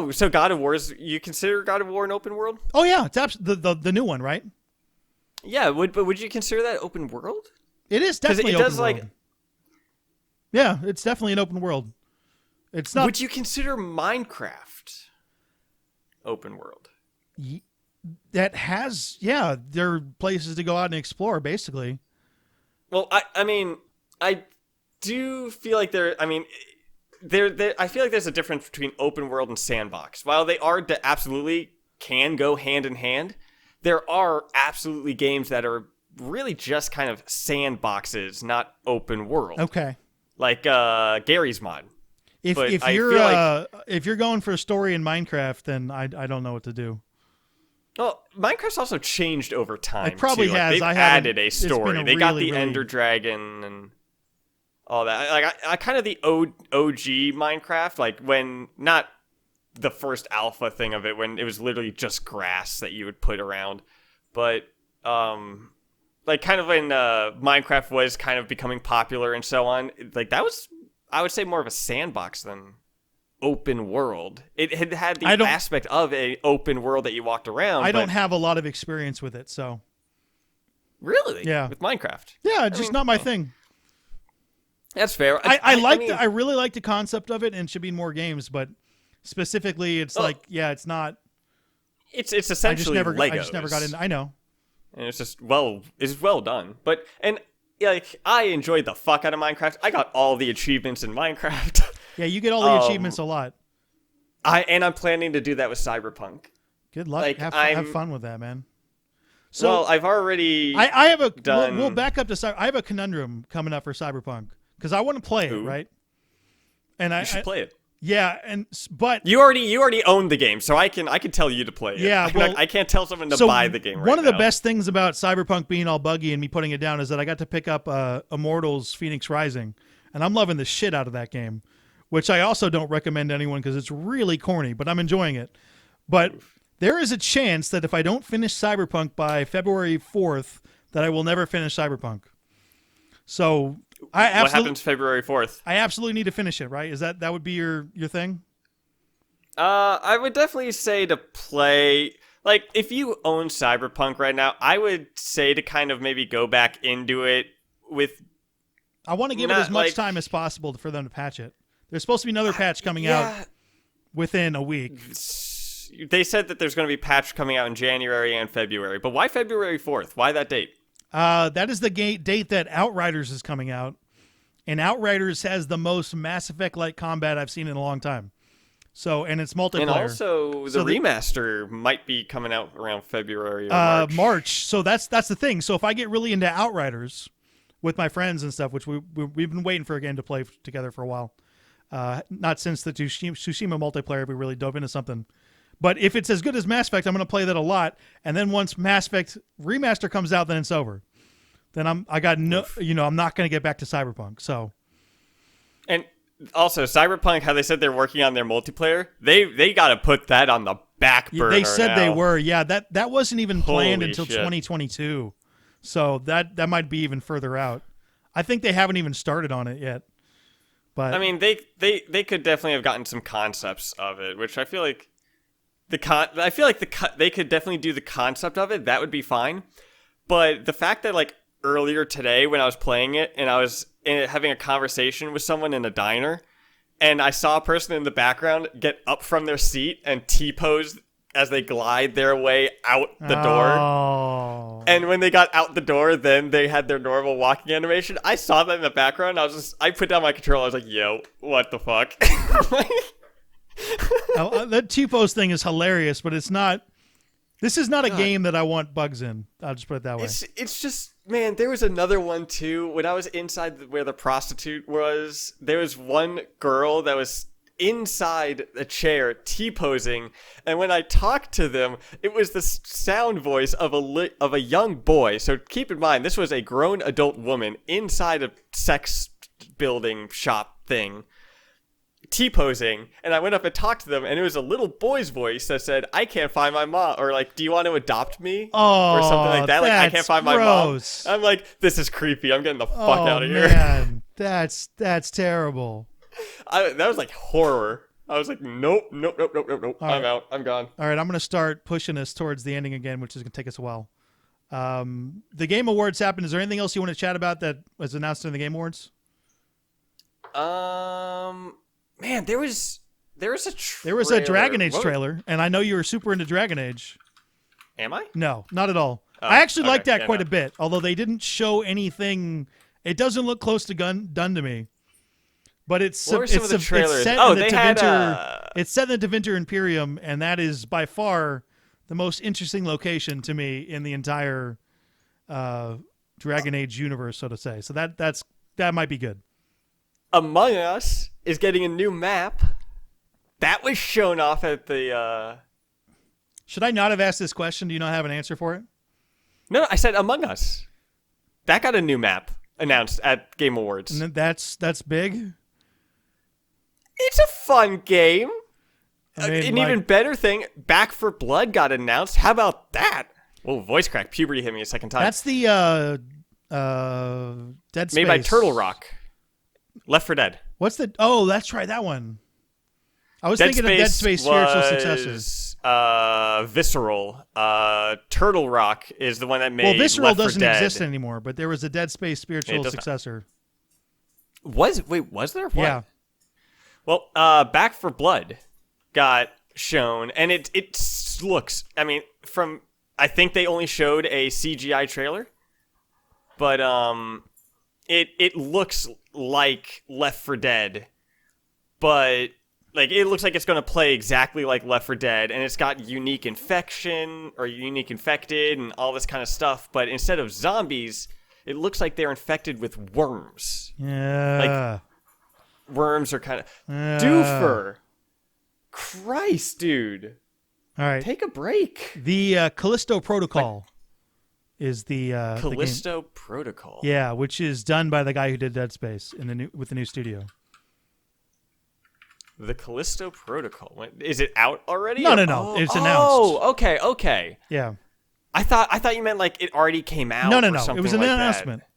So God of War you consider God of War an open world? Oh yeah, it's the new one, right? Yeah, would you consider that open world? It is definitely open world. Yeah, it's definitely an open world. It's not. Would you consider Minecraft open world? That has, there are places to go out and explore, basically. Well, I mean, I do feel like I feel like there's a difference between open world and sandbox. While they are absolutely can go hand in hand, there are absolutely games that are really just kind of sandboxes, not open world. Okay. Like Gary's mod. If you're going for a story in Minecraft, then I don't know what to do. Well, Minecraft's also changed over time. It probably too. Like, has. they've added a story. They got the Ender Dragon and all that. Like I kind of the OG Minecraft, like when not the first alpha thing of it, when it was literally just grass that you would put around, but like kind of when Minecraft was kind of becoming popular and so on. Like that was, I would say, more of a sandbox than open world. It had the aspect of a open world that you walked around. I don't have a lot of experience with it, so. Really? Yeah. With Minecraft? Yeah, just not my thing. That's fair. I really like the concept of it, and it should be in more games, but specifically, it's it's not. It's essentially Legos. I just never got in. I know. And it's just it's well done. But like I enjoyed the fuck out of Minecraft. I got all the achievements in Minecraft. Yeah, you get all the achievements a lot. I'm planning to do that with Cyberpunk. Good luck. Like, have fun with that, man. So well, I've already. I have a. done... We'll back up to. I have a conundrum coming up for Cyberpunk because I want to play it, right? And you should play it. Yeah, but you already own the game, so I can tell you to play it. Yeah, well, I can't tell someone to buy the game. Right one of the now. best things about Cyberpunk being all buggy and me putting it down is that I got to pick up Immortals: Phoenix Rising, and I'm loving the shit out of that game, which I also don't recommend to anyone because it's really corny, but I'm enjoying it. But there is a chance that if I don't finish Cyberpunk by February 4th, that I will never finish Cyberpunk. So. What happens February 4th? I absolutely need to finish it, right? That would be your thing? I would definitely say to play, like, if you own Cyberpunk right now, I would say to kind of maybe go back into it with... I want to give it as much time as possible for them to patch it. There's supposed to be another patch coming out within a week. They said that there's going to be a patch coming out in January and February, but why February 4th? Why that date? That is the date that Outriders is coming out, and Outriders has the most Mass Effect-like combat I've seen in a long time. So, and it's multiplayer. And also, the remaster might be coming out around February or March. So that's the thing. So if I get really into Outriders with my friends and stuff, which we've been waiting for a game to play together for a while, not since the Tsushima multiplayer, we really dove into something. But if it's as good as Mass Effect, I'm going to play that a lot. And then once Mass Effect Remaster comes out, then it's over. Then I'm not going to get back to Cyberpunk. So, and also Cyberpunk, how they said they're working on their multiplayer, they got to put that on the back burner. They said now. They were, yeah. That wasn't even planned until shit. 2022. So that might be even further out. I think they haven't even started on it yet. But I mean, they could definitely have gotten some concepts of it, which I feel like. They could definitely do the concept of it. That would be fine. But the fact that, like, earlier today when I was playing it and I was having a conversation with someone in a diner and I saw a person in the background get up from their seat and T-pose as they glide their way out the door. And when they got out the door, then they had their normal walking animation. I saw that in the background. I put down my controller. I was like, yo, what the fuck? That T-pose thing is hilarious, but it's not. This is not a game that I want bugs in. I'll just put it that way. It's just, man, there was another one too. When I was inside where the prostitute was, there was one girl that was inside a chair T-posing, and when I talked to them, it was the sound voice of a young boy. So keep in mind, this was a grown adult woman inside a sex building shop thing. T-posing, and I went up and talked to them, and it was a little boy's voice that said, I can't find my mom, or like, do you want to adopt me? Oh, or something like that. Like, I can't find my mom. I'm like, this is creepy. I'm getting the fuck out of here. Man, that's terrible. That was like horror. I was like, nope. I'm out. I'm gone. All right, I'm going to start pushing us towards the ending again, which is going to take us a while. The Game Awards happened. Is there anything else you want to chat about that was announced in the Game Awards? Man, there was a trailer. There was a Dragon Age trailer, and I know you were super into Dragon Age. Am I? No, not at all. I actually liked that quite a bit, although they didn't show anything. It doesn't look close to done to me. But it's What were some of the trailers? It's set Oh, in the they had, It's set in the Tevinter Imperium, and that is by far the most interesting location to me in the entire Dragon Age universe, so to say. So that might be good. Among Us is getting a new map. That was shown off at the. Should I not have asked this question? Do you not have an answer for it? No, I said Among Us. That got a new map announced at Game Awards. And that's big. It's a fun game. I mean, An even better thing, Back for Blood got announced. How about that? Oh, voice crack. Puberty hit me a second time. That's the Dead Space. Made by Turtle Rock. Left 4 Dead. What's the... Oh, that's right, that one. I was thinking of Dead Space spiritual successors. Visceral. Turtle Rock is the one that made Visceral Left 4 doesn't Dead. exist anymore, but there was a Dead Space spiritual successor. Was there? What? Yeah. Well, Back for Blood got shown, and it looks. I mean, I think they only showed a CGI trailer, but it looks like Left 4 Dead, but like it looks like it's going to play exactly like Left 4 Dead, and it's got unique infection or unique infected and all this kind of stuff. But instead of zombies, it looks like they're infected with worms. Yeah. Like, worms are kind of doofer. Christ, dude. All right. Take a break. The Callisto Protocol is the Callisto the game. Protocol. Yeah, which is done by the guy who did Dead Space with the new studio. The Callisto Protocol. Is it out already? No. It's announced. Oh, okay. Yeah. I thought you meant like it already came out. No. Or It was an like announcement. That.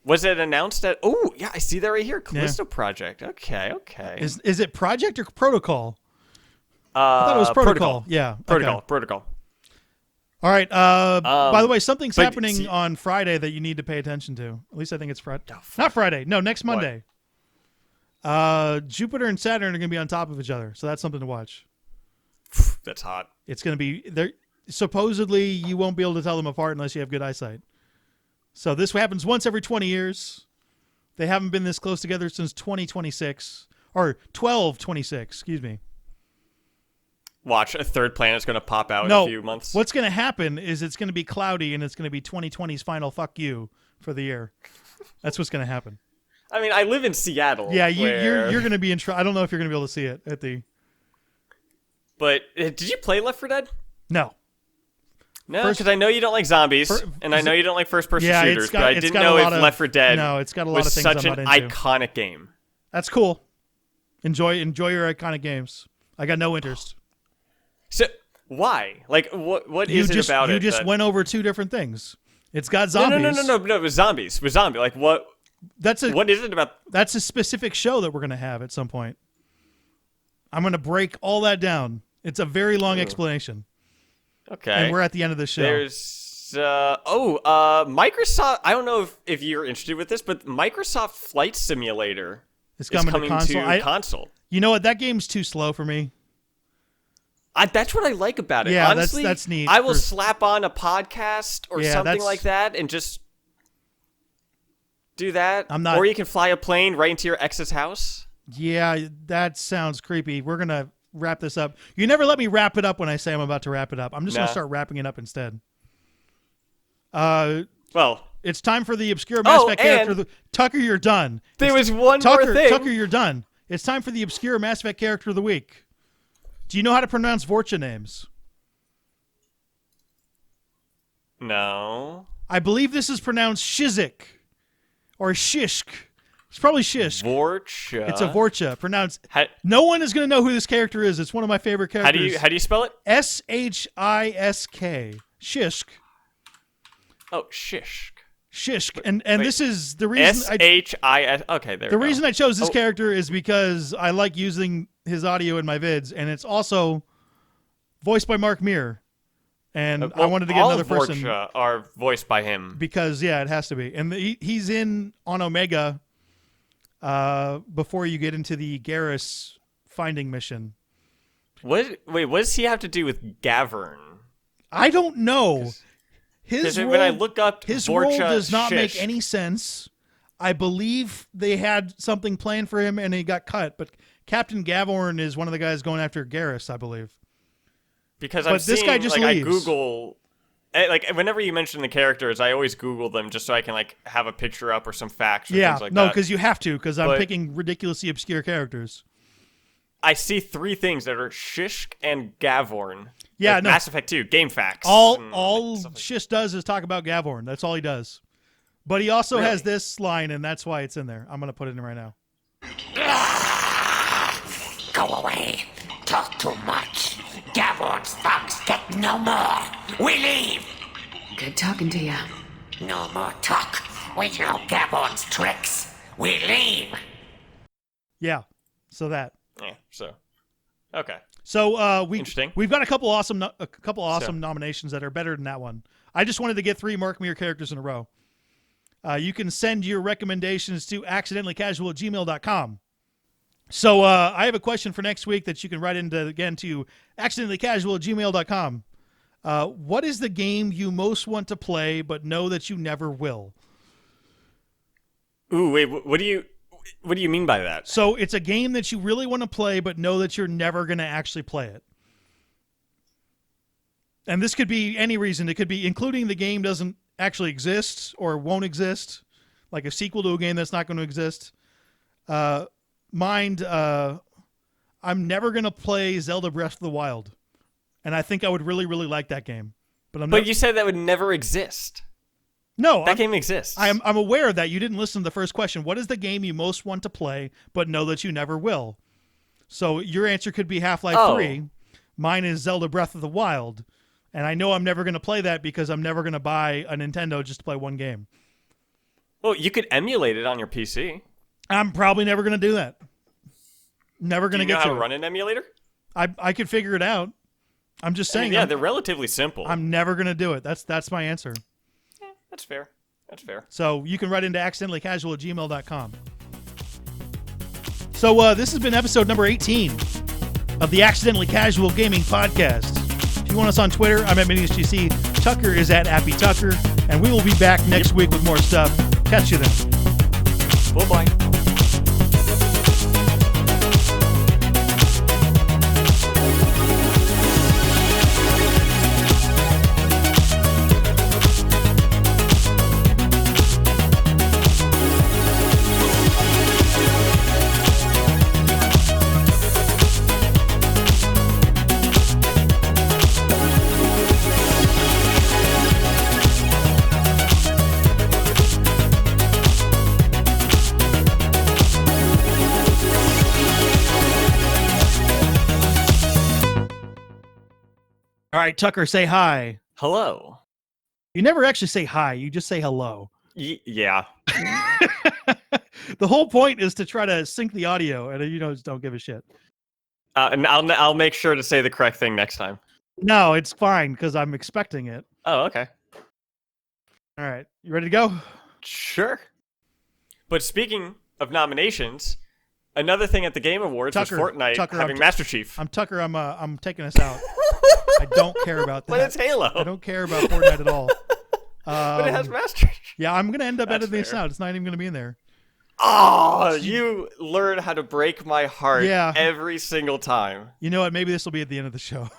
Was it announced at? Oh, yeah, I see that right here. Callisto Project. Okay. Is it Project or Protocol? I thought it was Protocol. Yeah. Protocol. All right. By the way, something's but happening on Friday that you need to pay attention to. At least I think it's Friday. Not Friday. No, next Monday. Jupiter and Saturn are going to be on top of each other, so that's something to watch. That's hot. It's going to be there. Supposedly, you won't be able to tell them apart unless you have good eyesight. So this happens once every 20 years. They haven't been this close together since 2026 or 1226. Excuse me. Watch, a third planet's going to pop out in a few months. What's going to happen is it's going to be cloudy and it's going to be 2020's final fuck you for the year. That's what's going to happen. I mean, I live in Seattle. Yeah, you're going to be in trouble. I don't know if you're going to be able to see it at the... But did you play Left 4 Dead? No. No, because I know you don't like zombies, and I know you don't like first-person shooters, but I didn't know if Left 4 Dead it's got a lot was of things such I'm an not into. iconic game. That's cool. Enjoy your iconic games. I got no interest. So, why? Like, what is it about it? You just went over two different things. It's got zombies. No, it was zombies. It was zombie. Like, what is it about? That's a specific show that we're going to have at some point. I'm going to break all that down. It's a very long explanation. Okay. And we're at the end of the show. There's Microsoft. I don't know if you're interested with this, but Microsoft Flight Simulator is coming to console. Console. You know what? That game's too slow for me. That's what I like about it. Yeah, honestly, that's neat. I will slap on a podcast or something like that and just do that. Or you can fly a plane right into your ex's house. Yeah, that sounds creepy. We're gonna wrap this up. You never let me wrap it up when I say I'm about to wrap it up. I'm just going to start wrapping it up instead. Well, it's time for the obscure Mass Effect character. Tucker, you're done. There was one more thing. Tucker, you're done. It's time for the obscure Mass Effect character of the week. Do you know how to pronounce Vorcha names? No. I believe this is pronounced Shizik or Shishk. It's probably Shishk. Vorcha. It's a Vorcha. Pronounced. No one is going to know who this character is. It's one of my favorite characters. How do you spell it? Shisk. Shishk. Oh, Shishk. Shishk. And this is the reason. S-H-I-S. Okay, there we go. The reason I chose this character is because I like using his audio in my vids, and it's also voiced by Mark Meer. And I wanted to get another person. Vorcha are voiced by him. Because, it has to be. And he's on Omega before you get into the Garrus finding mission. What does he have to do with Gavern? I don't know. His role, when I look up his Vorcha role does not Shish. make any sense. I believe they had something planned for him and he got cut, but Captain Gavorn is one of the guys going after Garrus, I believe. Because this guy just leaves. I Google, like whenever you mention the characters, I always Google them just so I can like have a picture up or some facts or things like that. No, because you have to, because I'm picking ridiculously obscure characters. I see 3 things that are Shishk and Gavorn. Yeah, like no. Mass Effect 2, game facts. All Shish does is talk about Gavorn. That's all he does. But he also Really? has this line, and that's why it's in there. I'm going to put it in right now. Go away. Talk too much. Gavorn's thugs get no more. We leave. Good talking to you. No more talk. We know Gavorn's tricks. We leave. Yeah, so that. Yeah, so. Okay. So Interesting. we've got a couple awesome nominations that are better than that one. I just wanted to get 3 Mark Me Your characters in a row. You can send your recommendations to accidentallycasual@gmail.com. So I have a question for next week that you can write into again to accidentallycasual@gmail.com. What is the game you most want to play but know that you never will? Ooh, wait, what do you mean by that? So it's a game that you really want to play but know that you're never going to actually play it. And this could be any reason. It could be including the game doesn't actually exist or won't exist, like a sequel to a game that's not going to exist. I'm never going to play Zelda Breath of the Wild, and I think I would really, really like that game. But you said that would never exist. No, that game exists. I'm aware of that. You didn't listen to the first question. What is the game you most want to play but know that you never will? So your answer could be Half-Life 3. Mine is Zelda Breath of the Wild. And I know I'm never going to play that because I'm never going to buy a Nintendo just to play one game. Well, you could emulate it on your PC. I'm probably never going to do that. Never going to get to it. Do you know how to run an emulator? I could figure it out. I'm just saying. They're relatively simple. I'm never going to do it. That's my answer. Yeah, that's fair. That's fair. So you can write into accidentallycasual@gmail.com. So this has been episode number 18 of the Accidentally Casual Gaming Podcast. If you want us on Twitter, I'm at MiniusGC. Tucker is at Appy Tucker. And we will be back next week with more stuff. Catch you then. Bye-bye. All right, Tucker, say hi. Hello. You never actually say hi. You just say hello. Yeah. The whole point is to try to sync the audio, and you just don't give a shit. And I'll make sure to say the correct thing next time. No, it's fine because I'm expecting it. Oh, okay. All right, you ready to go? Sure. But speaking of nominations, another thing at the Game Awards was Fortnite having Master Chief. I'm Tucker. I'm taking us out. I don't care about that. But it's Halo. I don't care about Fortnite at all. But it has Master Chief. Yeah, I'm gonna end up That's editing this fair. out. It's not even gonna be in there. Oh, you learn how to break my heart Yeah. every single time. You know what? Maybe this will be at the end of the show.